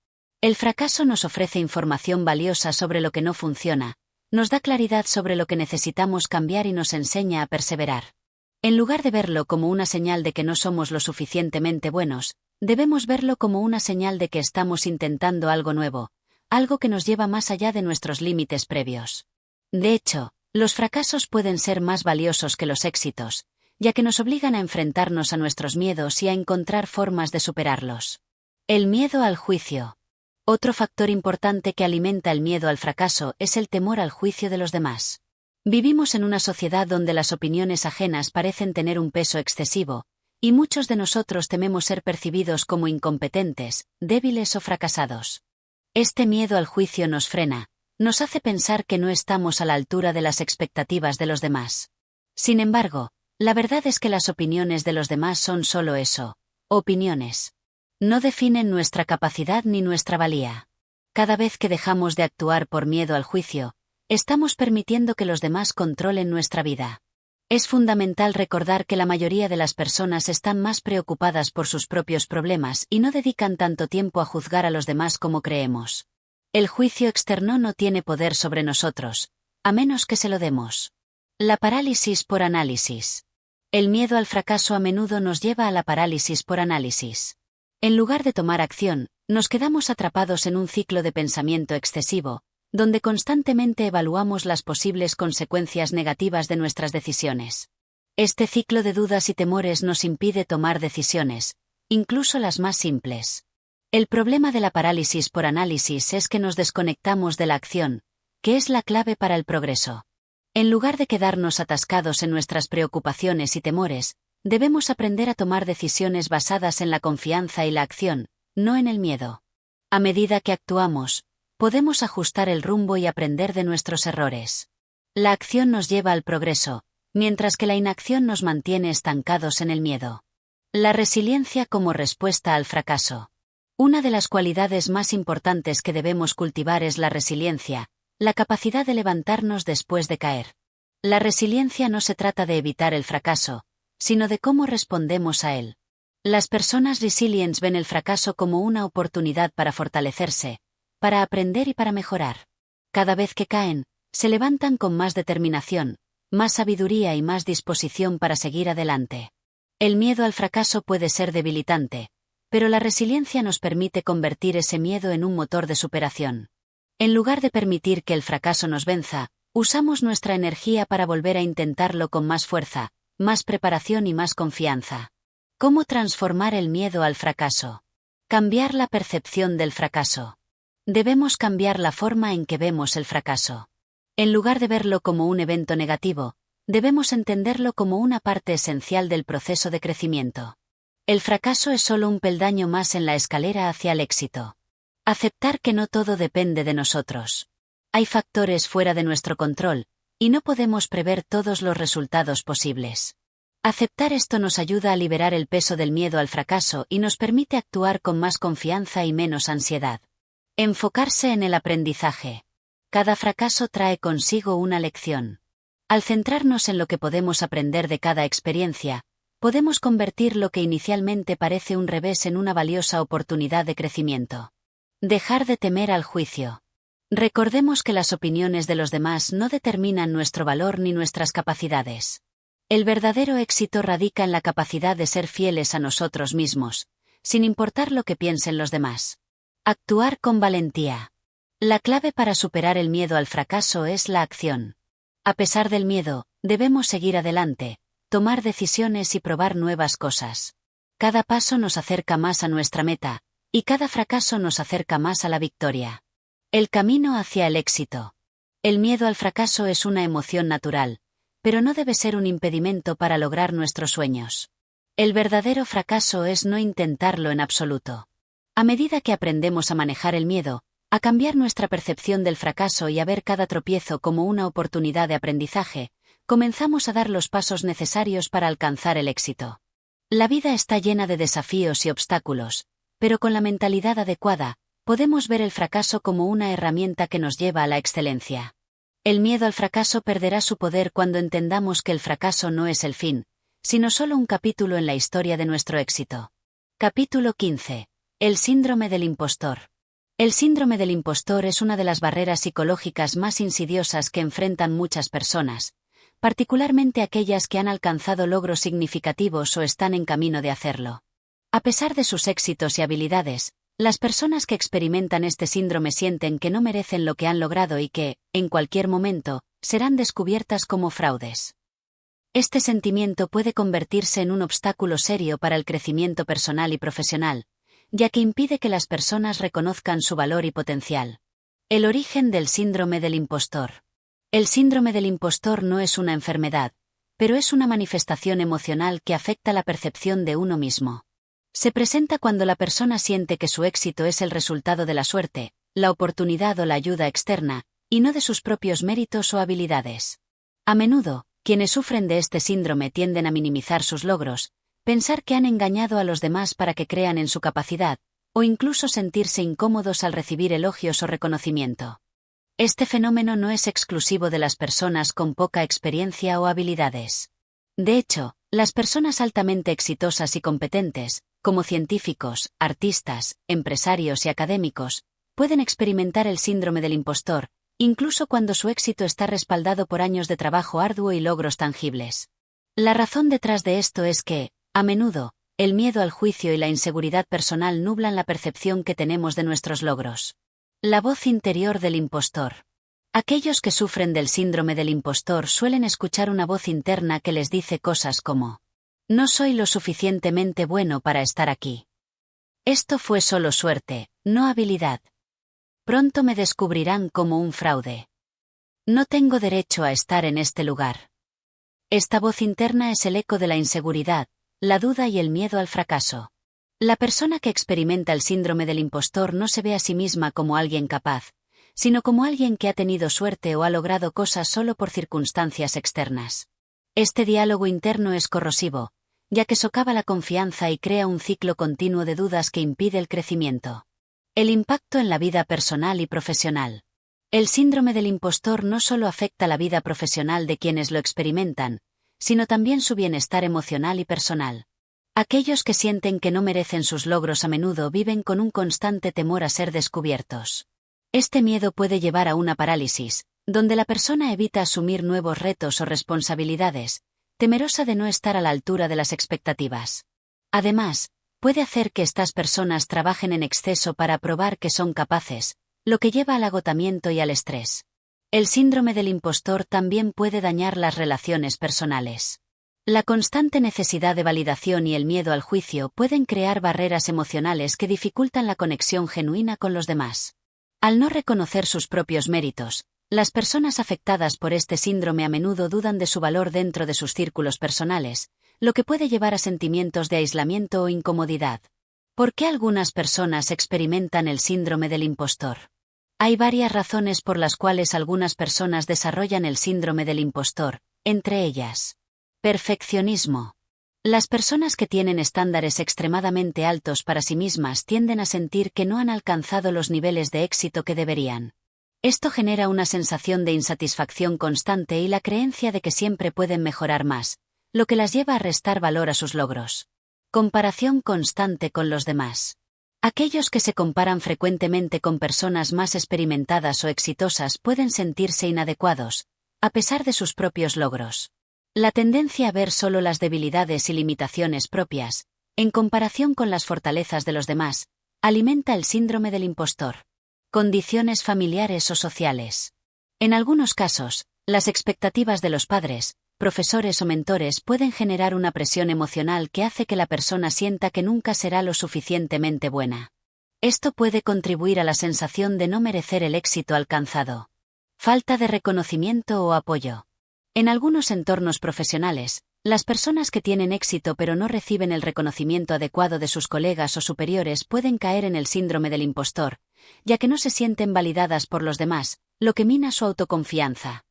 El fracaso nos ofrece información valiosa sobre lo que no funciona, nos da claridad sobre lo que necesitamos cambiar y nos enseña a perseverar. En lugar de verlo como una señal de que no somos lo suficientemente buenos, debemos verlo como una señal de que estamos intentando algo nuevo, algo que nos lleva más allá de nuestros límites previos. De hecho, los fracasos pueden ser más valiosos que los éxitos, ya que nos obligan a enfrentarnos a nuestros miedos y a encontrar formas de superarlos. El miedo al juicio. Otro factor importante que alimenta el miedo al fracaso es el temor al juicio de los demás. Vivimos en una sociedad donde las opiniones ajenas parecen tener un peso excesivo, y muchos de nosotros tememos ser percibidos como incompetentes, débiles o fracasados. Este miedo al juicio nos frena, nos hace pensar que no estamos a la altura de las expectativas de los demás. Sin embargo, la verdad es que las opiniones de los demás son solo eso, opiniones. No definen nuestra capacidad ni nuestra valía. Cada vez que dejamos de actuar por miedo al juicio, estamos permitiendo que los demás controlen nuestra vida. Es fundamental recordar que la mayoría de las personas están más preocupadas por sus propios problemas y no dedican tanto tiempo a juzgar a los demás como creemos. El juicio externo no tiene poder sobre nosotros, a menos que se lo demos. La parálisis por análisis. El miedo al fracaso a menudo nos lleva a la parálisis por análisis. En lugar de tomar acción, nos quedamos atrapados en un ciclo de pensamiento excesivo, donde constantemente evaluamos las posibles consecuencias negativas de nuestras decisiones. Este ciclo de dudas y temores nos impide tomar decisiones, incluso las más simples. El problema de la parálisis por análisis es que nos desconectamos de la acción, que es la clave para el progreso. En lugar de quedarnos atascados en nuestras preocupaciones y temores, debemos aprender a tomar decisiones basadas en la confianza y la acción, no en el miedo. A medida que actuamos, podemos ajustar el rumbo y aprender de nuestros errores. La acción nos lleva al progreso, mientras que la inacción nos mantiene estancados en el miedo. La resiliencia como respuesta al fracaso. Una de las cualidades más importantes que debemos cultivar es la resiliencia, la capacidad de levantarnos después de caer. La resiliencia no se trata de evitar el fracaso, sino de cómo respondemos a él. Las personas resilientes ven el fracaso como una oportunidad para fortalecerse, para aprender y para mejorar. Cada vez que caen, se levantan con más determinación, más sabiduría y más disposición para seguir adelante. El miedo al fracaso puede ser debilitante, pero la resiliencia nos permite convertir ese miedo en un motor de superación. En lugar de permitir que el fracaso nos venza, usamos nuestra energía para volver a intentarlo con más fuerza, más preparación y más confianza. ¿Cómo transformar el miedo al fracaso? Cambiar la percepción del fracaso. Debemos cambiar la forma en que vemos el fracaso. En lugar de verlo como un evento negativo, debemos entenderlo como una parte esencial del proceso de crecimiento. El fracaso es solo un peldaño más en la escalera hacia el éxito. Aceptar que no todo depende de nosotros. Hay factores fuera de nuestro control, y no podemos prever todos los resultados posibles. Aceptar esto nos ayuda a liberar el peso del miedo al fracaso y nos permite actuar con más confianza y menos ansiedad. Enfocarse en el aprendizaje. Cada fracaso trae consigo una lección. Al centrarnos en lo que podemos aprender de cada experiencia, podemos convertir lo que inicialmente parece un revés en una valiosa oportunidad de crecimiento. Dejar de temer al juicio. Recordemos que las opiniones de los demás no determinan nuestro valor ni nuestras capacidades. El verdadero éxito radica en la capacidad de ser fieles a nosotros mismos, sin importar lo que piensen los demás. Actuar con valentía. La clave para superar el miedo al fracaso es la acción. A pesar del miedo, debemos seguir adelante, tomar decisiones y probar nuevas cosas. Cada paso nos acerca más a nuestra meta, y cada fracaso nos acerca más a la victoria. El camino hacia el éxito. El miedo al fracaso es una emoción natural, pero no debe ser un impedimento para lograr nuestros sueños. El verdadero fracaso es no intentarlo en absoluto. A medida que aprendemos a manejar el miedo, a cambiar nuestra percepción del fracaso y a ver cada tropiezo como una oportunidad de aprendizaje, comenzamos a dar los pasos necesarios para alcanzar el éxito. La vida está llena de desafíos y obstáculos, pero con la mentalidad adecuada, podemos ver el fracaso como una herramienta que nos lleva a la excelencia. El miedo al fracaso perderá su poder cuando entendamos que el fracaso no es el fin, sino solo un capítulo en la historia de nuestro éxito. Capítulo 15. El síndrome del impostor. El síndrome del impostor es una de las barreras psicológicas más insidiosas que enfrentan muchas personas, particularmente aquellas que han alcanzado logros significativos o están en camino de hacerlo. A pesar de sus éxitos y habilidades, las personas que experimentan este síndrome sienten que no merecen lo que han logrado y que, en cualquier momento, serán descubiertas como fraudes. Este sentimiento puede convertirse en un obstáculo serio para el crecimiento personal y profesional, ya que impide que las personas reconozcan su valor y potencial. El origen del síndrome del impostor. El síndrome del impostor no es una enfermedad, pero es una manifestación emocional que afecta la percepción de uno mismo. Se presenta cuando la persona siente que su éxito es el resultado de la suerte, la oportunidad o la ayuda externa, y no de sus propios méritos o habilidades. A menudo, quienes sufren de este síndrome tienden a minimizar sus logros, pensar que han engañado a los demás para que crean en su capacidad, o incluso sentirse incómodos al recibir elogios o reconocimiento. Este fenómeno no es exclusivo de las personas con poca experiencia o habilidades. De hecho, las personas altamente exitosas y competentes, como científicos, artistas, empresarios y académicos, pueden experimentar el síndrome del impostor, incluso cuando su éxito está respaldado por años de trabajo arduo y logros tangibles. La razón detrás de esto es que, a menudo, el miedo al juicio y la inseguridad personal nublan la percepción que tenemos de nuestros logros. La voz interior del impostor. Aquellos que sufren del síndrome del impostor suelen escuchar una voz interna que les dice cosas como: no soy lo suficientemente bueno para estar aquí. Esto fue solo suerte, no habilidad. Pronto me descubrirán como un fraude. No tengo derecho a estar en este lugar. Esta voz interna es el eco de la inseguridad, la duda y el miedo al fracaso. La persona que experimenta el síndrome del impostor no se ve a sí misma como alguien capaz, sino como alguien que ha tenido suerte o ha logrado cosas solo por circunstancias externas. Este diálogo interno es corrosivo, ya que socava la confianza y crea un ciclo continuo de dudas que impide el crecimiento. El impacto en la vida personal y profesional. El síndrome del impostor no solo afecta la vida profesional de quienes lo experimentan, sino también su bienestar emocional y personal. Aquellos que sienten que no merecen sus logros a menudo viven con un constante temor a ser descubiertos. Este miedo puede llevar a una parálisis, donde la persona evita asumir nuevos retos o responsabilidades, temerosa de no estar a la altura de las expectativas. Además, puede hacer que estas personas trabajen en exceso para probar que son capaces, lo que lleva al agotamiento y al estrés. El síndrome del impostor también puede dañar las relaciones personales. La constante necesidad de validación y el miedo al juicio pueden crear barreras emocionales que dificultan la conexión genuina con los demás. Al no reconocer sus propios méritos, las personas afectadas por este síndrome a menudo dudan de su valor dentro de sus círculos personales, lo que puede llevar a sentimientos de aislamiento o incomodidad. ¿Por qué algunas personas experimentan el síndrome del impostor? Hay varias razones por las cuales algunas personas desarrollan el síndrome del impostor, entre ellas: perfeccionismo. Las personas que tienen estándares extremadamente altos para sí mismas tienden a sentir que no han alcanzado los niveles de éxito que deberían. Esto genera una sensación de insatisfacción constante y la creencia de que siempre pueden mejorar más, lo que las lleva a restar valor a sus logros. Comparación constante con los demás. Aquellos que se comparan frecuentemente con personas más experimentadas o exitosas pueden sentirse inadecuados, a pesar de sus propios logros. La tendencia a ver solo las debilidades y limitaciones propias, en comparación con las fortalezas de los demás, alimenta el síndrome del impostor. Condiciones familiares o sociales. En algunos casos, las expectativas de los padres, profesores o mentores pueden generar una presión emocional que hace que la persona sienta que nunca será lo suficientemente buena. Esto puede contribuir a la sensación de no merecer el éxito alcanzado. Falta de reconocimiento o apoyo. En algunos entornos profesionales, las personas que tienen éxito pero no reciben el reconocimiento adecuado de sus colegas o superiores pueden caer en el síndrome del impostor, ya que no se sienten validadas por los demás, lo que mina su autoconfianza.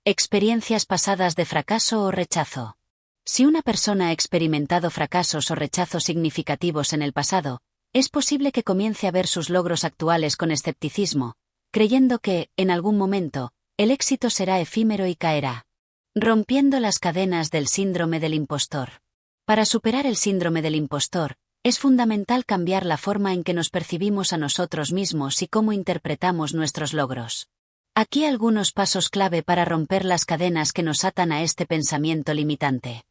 Experiencias pasadas de fracaso o rechazo. Si una persona ha experimentado fracasos o rechazos significativos en el pasado, es posible que comience a ver sus logros actuales con escepticismo, creyendo que, en algún momento, el éxito será efímero y caerá. Rompiendo las cadenas del síndrome del impostor. Para superar el síndrome del impostor, es fundamental cambiar la forma en que nos percibimos a nosotros mismos y cómo interpretamos nuestros logros. Aquí algunos pasos clave para romper las cadenas que nos atan a este pensamiento limitante.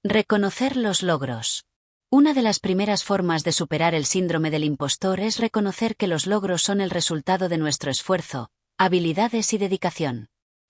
Reconocer los logros. Una de las primeras formas de superar el síndrome del impostor es reconocer que los logros son el resultado de nuestro esfuerzo, habilidades y dedicación.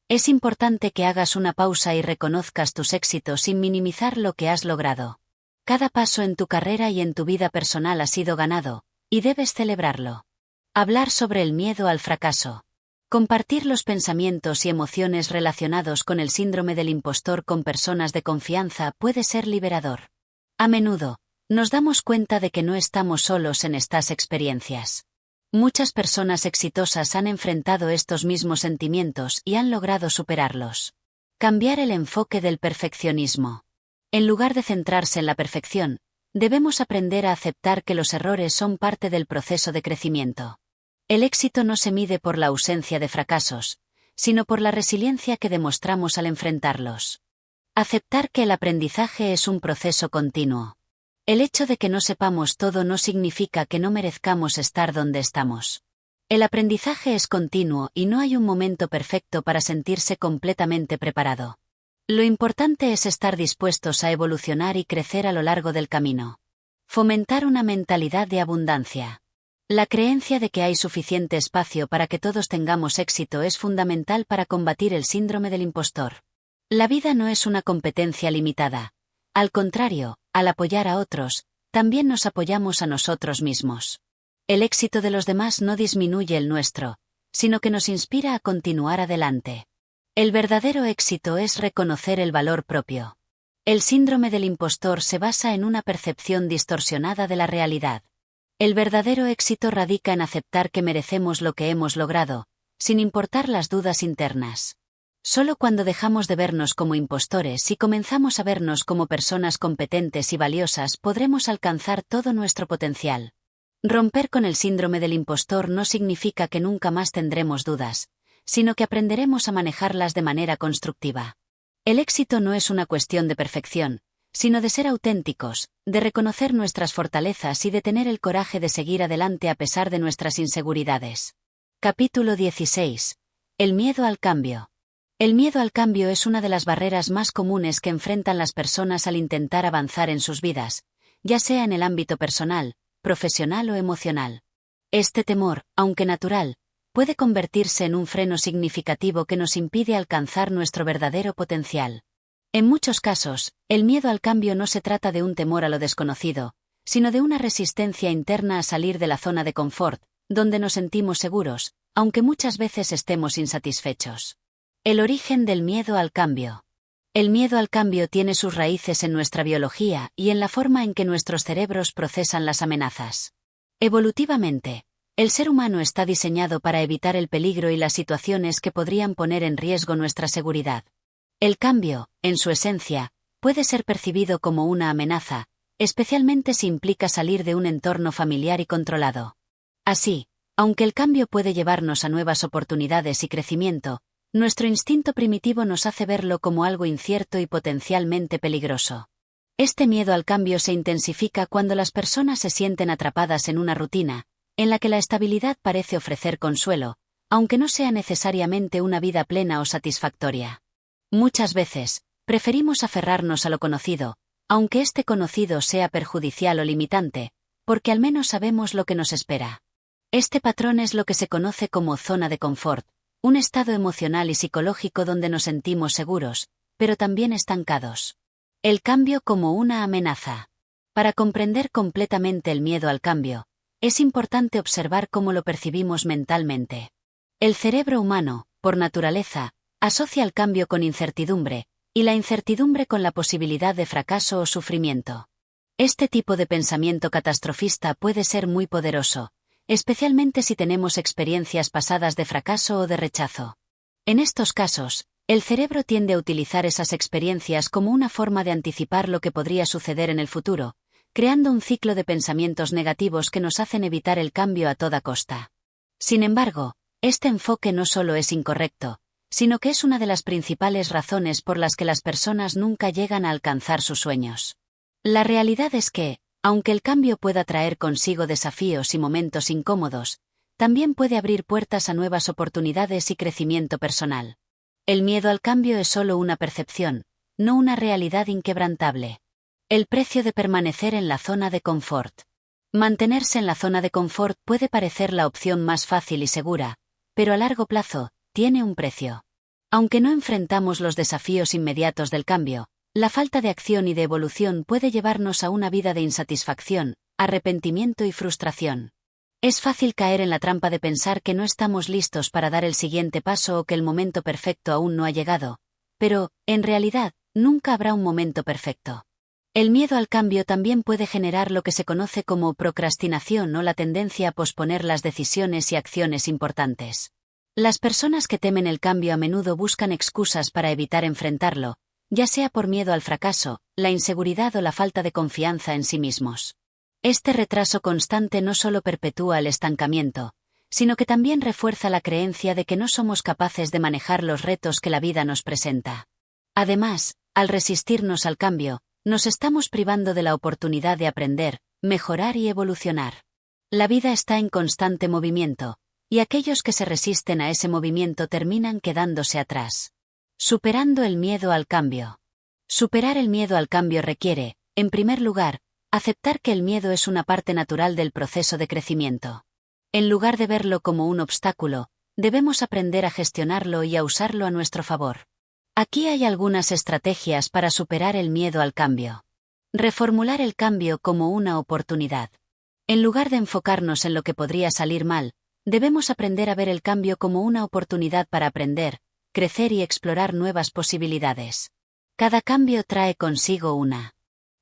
Es importante que hagas una pausa y reconozcas tus éxitos sin minimizar lo que has logrado. Cada paso en tu carrera y en tu vida personal ha sido ganado, y debes celebrarlo. Hablar sobre el miedo al fracaso. Compartir los pensamientos y emociones relacionados con el síndrome del impostor con personas de confianza puede ser liberador. A menudo, nos damos cuenta de que no estamos solos en estas experiencias. Muchas personas exitosas han enfrentado estos mismos sentimientos y han logrado superarlos. Cambiar el enfoque del perfeccionismo. En lugar de centrarse en la perfección, debemos aprender a aceptar que los errores son parte del proceso de crecimiento. El éxito no se mide por la ausencia de fracasos, sino por la resiliencia que demostramos al enfrentarlos. Aceptar que el aprendizaje es un proceso continuo. El hecho de que no sepamos todo no significa que no merezcamos estar donde estamos. El aprendizaje es continuo y no hay un momento perfecto para sentirse completamente preparado. Lo importante es estar dispuestos a evolucionar y crecer a lo largo del camino. Fomentar una mentalidad de abundancia. La creencia de que hay suficiente espacio para que todos tengamos éxito es fundamental para combatir el síndrome del impostor. La vida no es una competencia limitada. Al contrario, al apoyar a otros, también nos apoyamos a nosotros mismos. El éxito de los demás no disminuye el nuestro, sino que nos inspira a continuar adelante. El verdadero éxito es reconocer el valor propio. El síndrome del impostor se basa en una percepción distorsionada de la realidad. El verdadero éxito radica en aceptar que merecemos lo que hemos logrado, sin importar las dudas internas. Solo cuando dejamos de vernos como impostores y comenzamos a vernos como personas competentes y valiosas podremos alcanzar todo nuestro potencial. Romper con el síndrome del impostor no significa que nunca más tendremos dudas, sino que aprenderemos a manejarlas de manera constructiva. El éxito no es una cuestión de perfección, sino de ser auténticos, de reconocer nuestras fortalezas y de tener el coraje de seguir adelante a pesar de nuestras inseguridades. Capítulo 16. El miedo al cambio. El miedo al cambio es una de las barreras más comunes que enfrentan las personas al intentar avanzar en sus vidas, ya sea en el ámbito personal, profesional o emocional. Este temor, aunque natural, puede convertirse en un freno significativo que nos impide alcanzar nuestro verdadero potencial. En muchos casos, el miedo al cambio no se trata de un temor a lo desconocido, sino de una resistencia interna a salir de la zona de confort, donde nos sentimos seguros, aunque muchas veces estemos insatisfechos. El origen del miedo al cambio. El miedo al cambio tiene sus raíces en nuestra biología y en la forma en que nuestros cerebros procesan las amenazas. Evolutivamente, el ser humano está diseñado para evitar el peligro y las situaciones que podrían poner en riesgo nuestra seguridad. El cambio, en su esencia, puede ser percibido como una amenaza, especialmente si implica salir de un entorno familiar y controlado. Así, aunque el cambio puede llevarnos a nuevas oportunidades y crecimiento, nuestro instinto primitivo nos hace verlo como algo incierto y potencialmente peligroso. Este miedo al cambio se intensifica cuando las personas se sienten atrapadas en una rutina, en la que la estabilidad parece ofrecer consuelo, aunque no sea necesariamente una vida plena o satisfactoria. Muchas veces, preferimos aferrarnos a lo conocido, aunque este conocido sea perjudicial o limitante, porque al menos sabemos lo que nos espera. Este patrón es lo que se conoce como zona de confort, un estado emocional y psicológico donde nos sentimos seguros, pero también estancados. El cambio como una amenaza. Para comprender completamente el miedo al cambio, es importante observar cómo lo percibimos mentalmente. El cerebro humano, por naturaleza, asocia el cambio con incertidumbre, y la incertidumbre con la posibilidad de fracaso o sufrimiento. Este tipo de pensamiento catastrofista puede ser muy poderoso, especialmente si tenemos experiencias pasadas de fracaso o de rechazo. En estos casos, el cerebro tiende a utilizar esas experiencias como una forma de anticipar lo que podría suceder en el futuro, creando un ciclo de pensamientos negativos que nos hacen evitar el cambio a toda costa. Sin embargo, este enfoque no solo es incorrecto, sino que es una de las principales razones por las que las personas nunca llegan a alcanzar sus sueños. La realidad es que, aunque el cambio pueda traer consigo desafíos y momentos incómodos, también puede abrir puertas a nuevas oportunidades y crecimiento personal. El miedo al cambio es solo una percepción, no una realidad inquebrantable. El precio de permanecer en la zona de confort. Mantenerse en la zona de confort puede parecer la opción más fácil y segura, pero a largo plazo, tiene un precio. Aunque no enfrentamos los desafíos inmediatos del cambio, la falta de acción y de evolución puede llevarnos a una vida de insatisfacción, arrepentimiento y frustración. Es fácil caer en la trampa de pensar que no estamos listos para dar el siguiente paso o que el momento perfecto aún no ha llegado, pero, en realidad, nunca habrá un momento perfecto. El miedo al cambio también puede generar lo que se conoce como procrastinación o la tendencia a posponer las decisiones y acciones importantes. Las personas que temen el cambio a menudo buscan excusas para evitar enfrentarlo, ya sea por miedo al fracaso, la inseguridad o la falta de confianza en sí mismos. Este retraso constante no solo perpetúa el estancamiento, sino que también refuerza la creencia de que no somos capaces de manejar los retos que la vida nos presenta. Además, al resistirnos al cambio, nos estamos privando de la oportunidad de aprender, mejorar y evolucionar. La vida está en constante movimiento, y aquellos que se resisten a ese movimiento terminan quedándose atrás. Superando el miedo al cambio. Superar el miedo al cambio requiere, en primer lugar, aceptar que el miedo es una parte natural del proceso de crecimiento. En lugar de verlo como un obstáculo, debemos aprender a gestionarlo y a usarlo a nuestro favor. Aquí hay algunas estrategias para superar el miedo al cambio. Reformular el cambio como una oportunidad. En lugar de enfocarnos en lo que podría salir mal, debemos aprender a ver el cambio como una oportunidad para aprender, crecer y explorar nuevas posibilidades. Cada cambio trae consigo una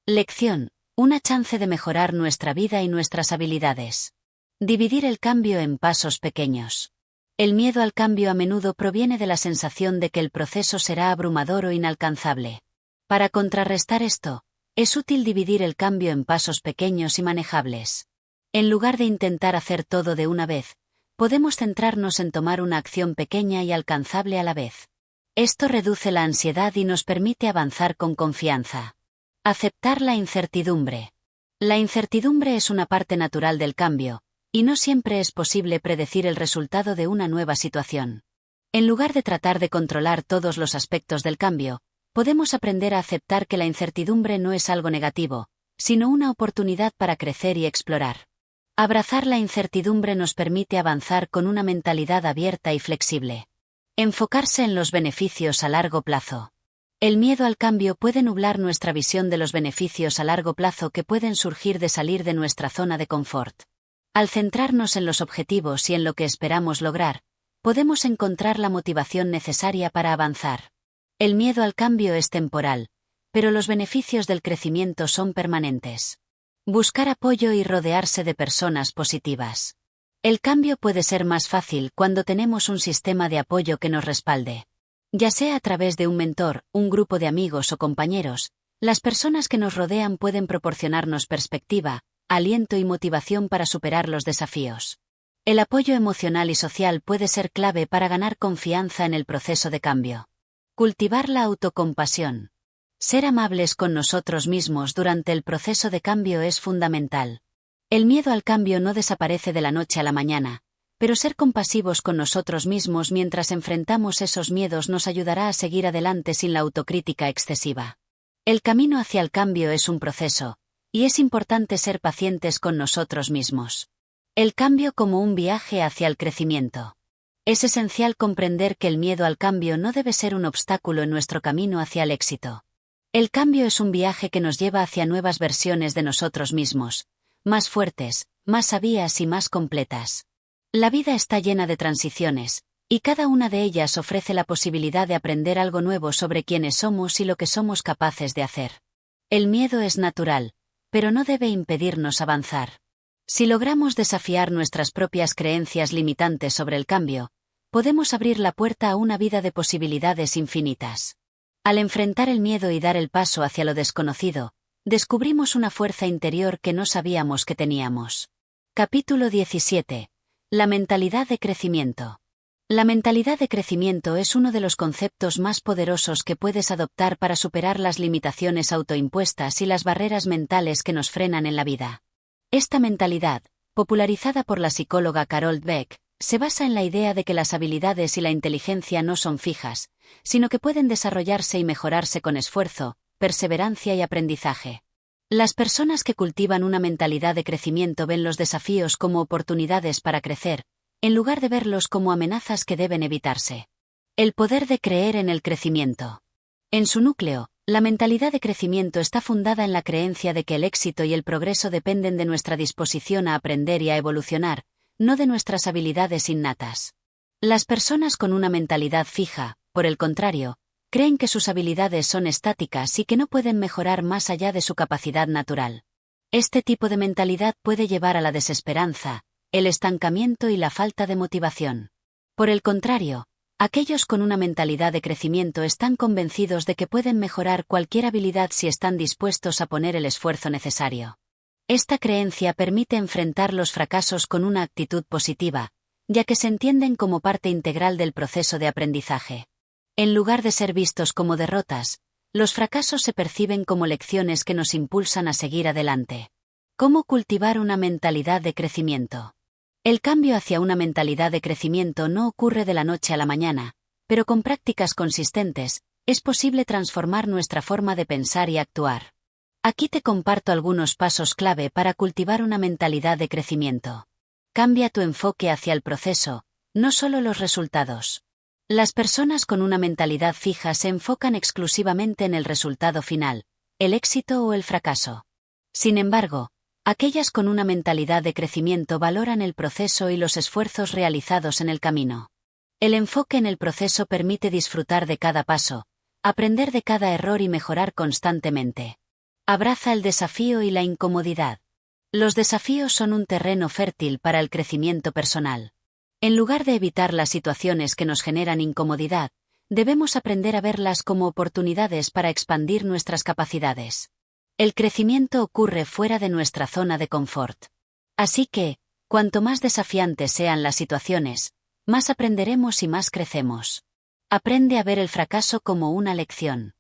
lección, una chance de mejorar nuestra vida y nuestras habilidades. Dividir el cambio en pasos pequeños. El miedo al cambio a menudo proviene de la sensación de que el proceso será abrumador o inalcanzable. Para contrarrestar esto, es útil dividir el cambio en pasos pequeños y manejables. En lugar de intentar hacer todo de una vez, podemos centrarnos en tomar una acción pequeña y alcanzable a la vez. Esto reduce la ansiedad y nos permite avanzar con confianza. Aceptar la incertidumbre. La incertidumbre es una parte natural del cambio, y no siempre es posible predecir el resultado de una nueva situación. En lugar de tratar de controlar todos los aspectos del cambio, podemos aprender a aceptar que la incertidumbre no es algo negativo, sino una oportunidad para crecer y explorar. Abrazar la incertidumbre nos permite avanzar con una mentalidad abierta y flexible. Enfocarse en los beneficios a largo plazo. El miedo al cambio puede nublar nuestra visión de los beneficios a largo plazo que pueden surgir de salir de nuestra zona de confort. Al centrarnos en los objetivos y en lo que esperamos lograr, podemos encontrar la motivación necesaria para avanzar. El miedo al cambio es temporal, pero los beneficios del crecimiento son permanentes. Buscar apoyo y rodearse de personas positivas. El cambio puede ser más fácil cuando tenemos un sistema de apoyo que nos respalde. Ya sea a través de un mentor, un grupo de amigos o compañeros, las personas que nos rodean pueden proporcionarnos perspectiva, aliento y motivación para superar los desafíos. El apoyo emocional y social puede ser clave para ganar confianza en el proceso de cambio. Cultivar la autocompasión. Ser amables con nosotros mismos durante el proceso de cambio es fundamental. El miedo al cambio no desaparece de la noche a la mañana, pero ser compasivos con nosotros mismos mientras enfrentamos esos miedos nos ayudará a seguir adelante sin la autocrítica excesiva. El camino hacia el cambio es un proceso, y es importante ser pacientes con nosotros mismos. El cambio como un viaje hacia el crecimiento. Es esencial comprender que el miedo al cambio no debe ser un obstáculo en nuestro camino hacia el éxito. El cambio es un viaje que nos lleva hacia nuevas versiones de nosotros mismos, más fuertes, más sabias y más completas. La vida está llena de transiciones, y cada una de ellas ofrece la posibilidad de aprender algo nuevo sobre quiénes somos y lo que somos capaces de hacer. El miedo es natural, pero no debe impedirnos avanzar. Si logramos desafiar nuestras propias creencias limitantes sobre el cambio, podemos abrir la puerta a una vida de posibilidades infinitas. Al enfrentar el miedo y dar el paso hacia lo desconocido, descubrimos una fuerza interior que no sabíamos que teníamos. Capítulo 17. La mentalidad de crecimiento. La mentalidad de crecimiento es uno de los conceptos más poderosos que puedes adoptar para superar las limitaciones autoimpuestas y las barreras mentales que nos frenan en la vida. Esta mentalidad, popularizada por la psicóloga Carol Dweck, se basa en la idea de que las habilidades y la inteligencia no son fijas, sino que pueden desarrollarse y mejorarse con esfuerzo, perseverancia y aprendizaje. Las personas que cultivan una mentalidad de crecimiento ven los desafíos como oportunidades para crecer, en lugar de verlos como amenazas que deben evitarse. El poder de creer en el crecimiento. En su núcleo, la mentalidad de crecimiento está fundada en la creencia de que el éxito y el progreso dependen de nuestra disposición a aprender y a evolucionar, no de nuestras habilidades innatas. Las personas con una mentalidad fija, por el contrario, creen que sus habilidades son estáticas y que no pueden mejorar más allá de su capacidad natural. Este tipo de mentalidad puede llevar a la desesperanza, el estancamiento y la falta de motivación. Por el contrario, aquellos con una mentalidad de crecimiento están convencidos de que pueden mejorar cualquier habilidad si están dispuestos a poner el esfuerzo necesario. Esta creencia permite enfrentar los fracasos con una actitud positiva, ya que se entienden como parte integral del proceso de aprendizaje. En lugar de ser vistos como derrotas, los fracasos se perciben como lecciones que nos impulsan a seguir adelante. ¿Cómo cultivar una mentalidad de crecimiento? El cambio hacia una mentalidad de crecimiento no ocurre de la noche a la mañana, pero con prácticas consistentes, es posible transformar nuestra forma de pensar y actuar. Aquí te comparto algunos pasos clave para cultivar una mentalidad de crecimiento. Cambia tu enfoque hacia el proceso, no solo los resultados. Las personas con una mentalidad fija se enfocan exclusivamente en el resultado final, el éxito o el fracaso. Sin embargo, aquellas con una mentalidad de crecimiento valoran el proceso y los esfuerzos realizados en el camino. El enfoque en el proceso permite disfrutar de cada paso, aprender de cada error y mejorar constantemente. Abraza el desafío y la incomodidad. Los desafíos son un terreno fértil para el crecimiento personal. En lugar de evitar las situaciones que nos generan incomodidad, debemos aprender a verlas como oportunidades para expandir nuestras capacidades. El crecimiento ocurre fuera de nuestra zona de confort. Así que, cuanto más desafiantes sean las situaciones, más aprenderemos y más crecemos. Aprende a ver el fracaso como una lección.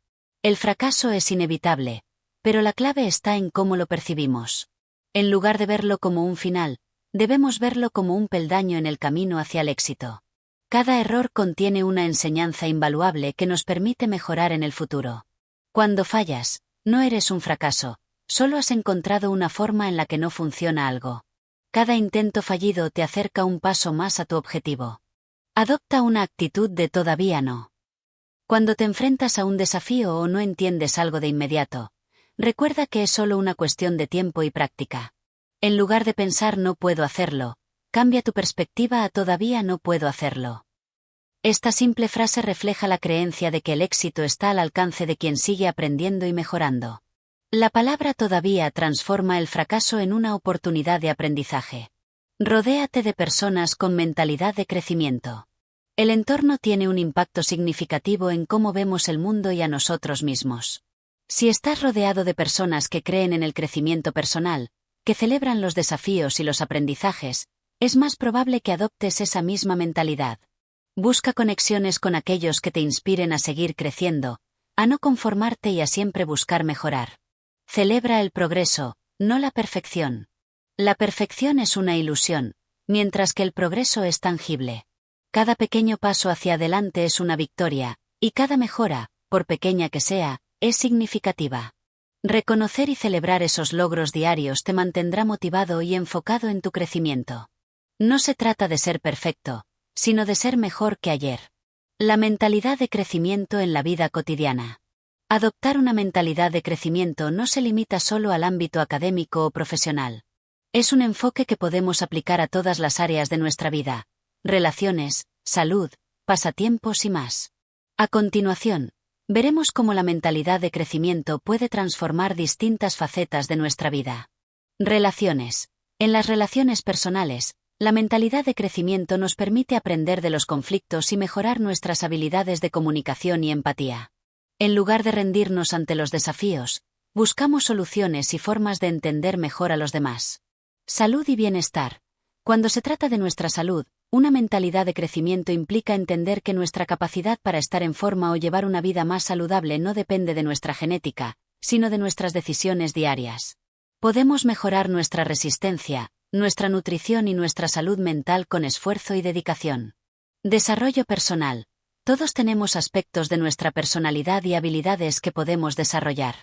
El fracaso es inevitable, pero la clave está en cómo lo percibimos. En lugar de verlo como un final, debemos verlo como un peldaño en el camino hacia el éxito. Cada error contiene una enseñanza invaluable que nos permite mejorar en el futuro. Cuando fallas, no eres un fracaso, solo has encontrado una forma en la que no funciona algo. Cada intento fallido te acerca un paso más a tu objetivo. Adopta una actitud de todavía no. Cuando te enfrentas a un desafío o no entiendes algo de inmediato, recuerda que es solo una cuestión de tiempo y práctica. En lugar de pensar no puedo hacerlo, cambia tu perspectiva a todavía no puedo hacerlo. Esta simple frase refleja la creencia de que el éxito está al alcance de quien sigue aprendiendo y mejorando. La palabra todavía transforma el fracaso en una oportunidad de aprendizaje. Rodéate de personas con mentalidad de crecimiento. El entorno tiene un impacto significativo en cómo vemos el mundo y a nosotros mismos. Si estás rodeado de personas que creen en el crecimiento personal, que celebran los desafíos y los aprendizajes, es más probable que adoptes esa misma mentalidad. Busca conexiones con aquellos que te inspiren a seguir creciendo, a no conformarte y a siempre buscar mejorar. Celebra el progreso, no la perfección. La perfección es una ilusión, mientras que el progreso es tangible. Cada pequeño paso hacia adelante es una victoria, y cada mejora, por pequeña que sea, es significativa. Reconocer y celebrar esos logros diarios te mantendrá motivado y enfocado en tu crecimiento. No se trata de ser perfecto, sino de ser mejor que ayer. La mentalidad de crecimiento en la vida cotidiana. Adoptar una mentalidad de crecimiento no se limita solo al ámbito académico o profesional. Es un enfoque que podemos aplicar a todas las áreas de nuestra vida: relaciones, salud, pasatiempos y más. A continuación, veremos cómo la mentalidad de crecimiento puede transformar distintas facetas de nuestra vida. Relaciones. En las relaciones personales, la mentalidad de crecimiento nos permite aprender de los conflictos y mejorar nuestras habilidades de comunicación y empatía. En lugar de rendirnos ante los desafíos, buscamos soluciones y formas de entender mejor a los demás. Salud y bienestar. Cuando se trata de nuestra salud, una mentalidad de crecimiento implica entender que nuestra capacidad para estar en forma o llevar una vida más saludable no depende de nuestra genética, sino de nuestras decisiones diarias. Podemos mejorar nuestra resistencia, nuestra nutrición y nuestra salud mental con esfuerzo y dedicación. Desarrollo personal. Todos tenemos aspectos de nuestra personalidad y habilidades que podemos desarrollar.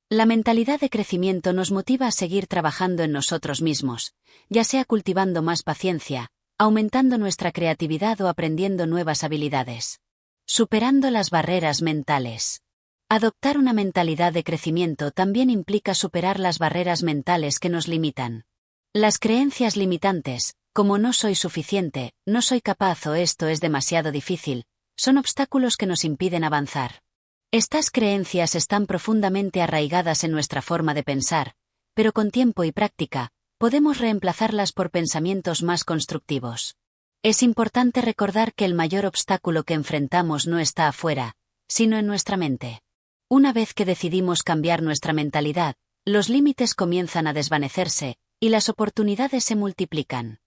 La mentalidad de crecimiento nos motiva a seguir trabajando en nosotros mismos, ya sea cultivando más paciencia, aumentando nuestra creatividad o aprendiendo nuevas habilidades. Superando las barreras mentales. Adoptar una mentalidad de crecimiento también implica superar las barreras mentales que nos limitan. Las creencias limitantes, como no soy suficiente, no soy capaz o esto es demasiado difícil, son obstáculos que nos impiden avanzar. Estas creencias están profundamente arraigadas en nuestra forma de pensar, pero con tiempo y práctica, podemos reemplazarlas por pensamientos más constructivos. Es importante recordar que el mayor obstáculo que enfrentamos no está afuera, sino en nuestra mente. Una vez que decidimos cambiar nuestra mentalidad, los límites comienzan a desvanecerse, y las oportunidades se multiplican.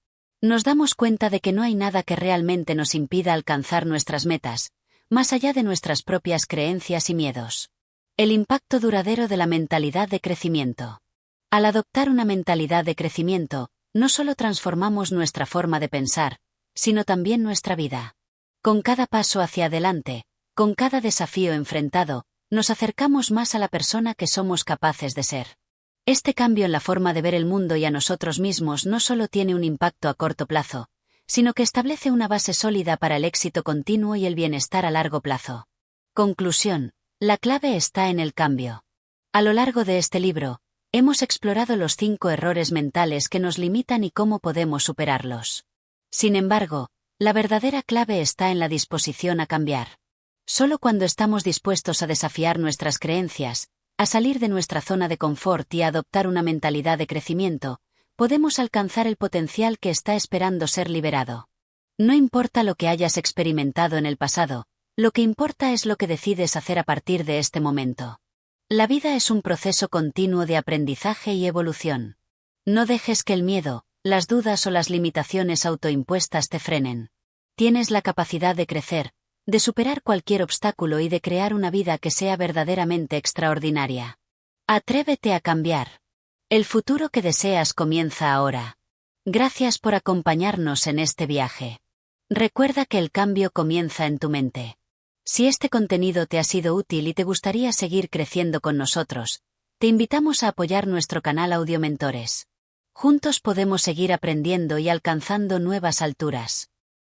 Nos damos cuenta de que no hay nada que realmente nos impida alcanzar nuestras metas, más allá de nuestras propias creencias y miedos. El impacto duradero de la mentalidad de crecimiento. Al adoptar una mentalidad de crecimiento, no solo transformamos nuestra forma de pensar, sino también nuestra vida. Con cada paso hacia adelante, con cada desafío enfrentado, nos acercamos más a la persona que somos capaces de ser. Este cambio en la forma de ver el mundo y a nosotros mismos no solo tiene un impacto a corto plazo, sino que establece una base sólida para el éxito continuo y el bienestar a largo plazo. Conclusión: la clave está en el cambio. A lo largo de este libro, hemos explorado los 5 errores mentales que nos limitan y cómo podemos superarlos. Sin embargo, La verdadera clave está en la disposición a cambiar. Solo cuando estamos dispuestos a desafiar nuestras creencias, a salir de nuestra zona de confort y a adoptar una mentalidad de crecimiento, podemos alcanzar el potencial que está esperando ser liberado. No importa lo que hayas experimentado en el pasado, lo que importa es lo que decides hacer a partir de este momento. La vida es un proceso continuo de aprendizaje y evolución. No dejes que el miedo, las dudas o las limitaciones autoimpuestas te frenen. Tienes la capacidad de crecer, de superar cualquier obstáculo y de crear una vida que sea verdaderamente extraordinaria. Atrévete a cambiar. El futuro que deseas comienza ahora. Gracias por acompañarnos en este viaje. Recuerda que el cambio comienza en tu mente. Si este contenido te ha sido útil y te gustaría seguir creciendo con nosotros, te invitamos a apoyar nuestro canal Audiomentores. Juntos podemos seguir aprendiendo y alcanzando nuevas alturas.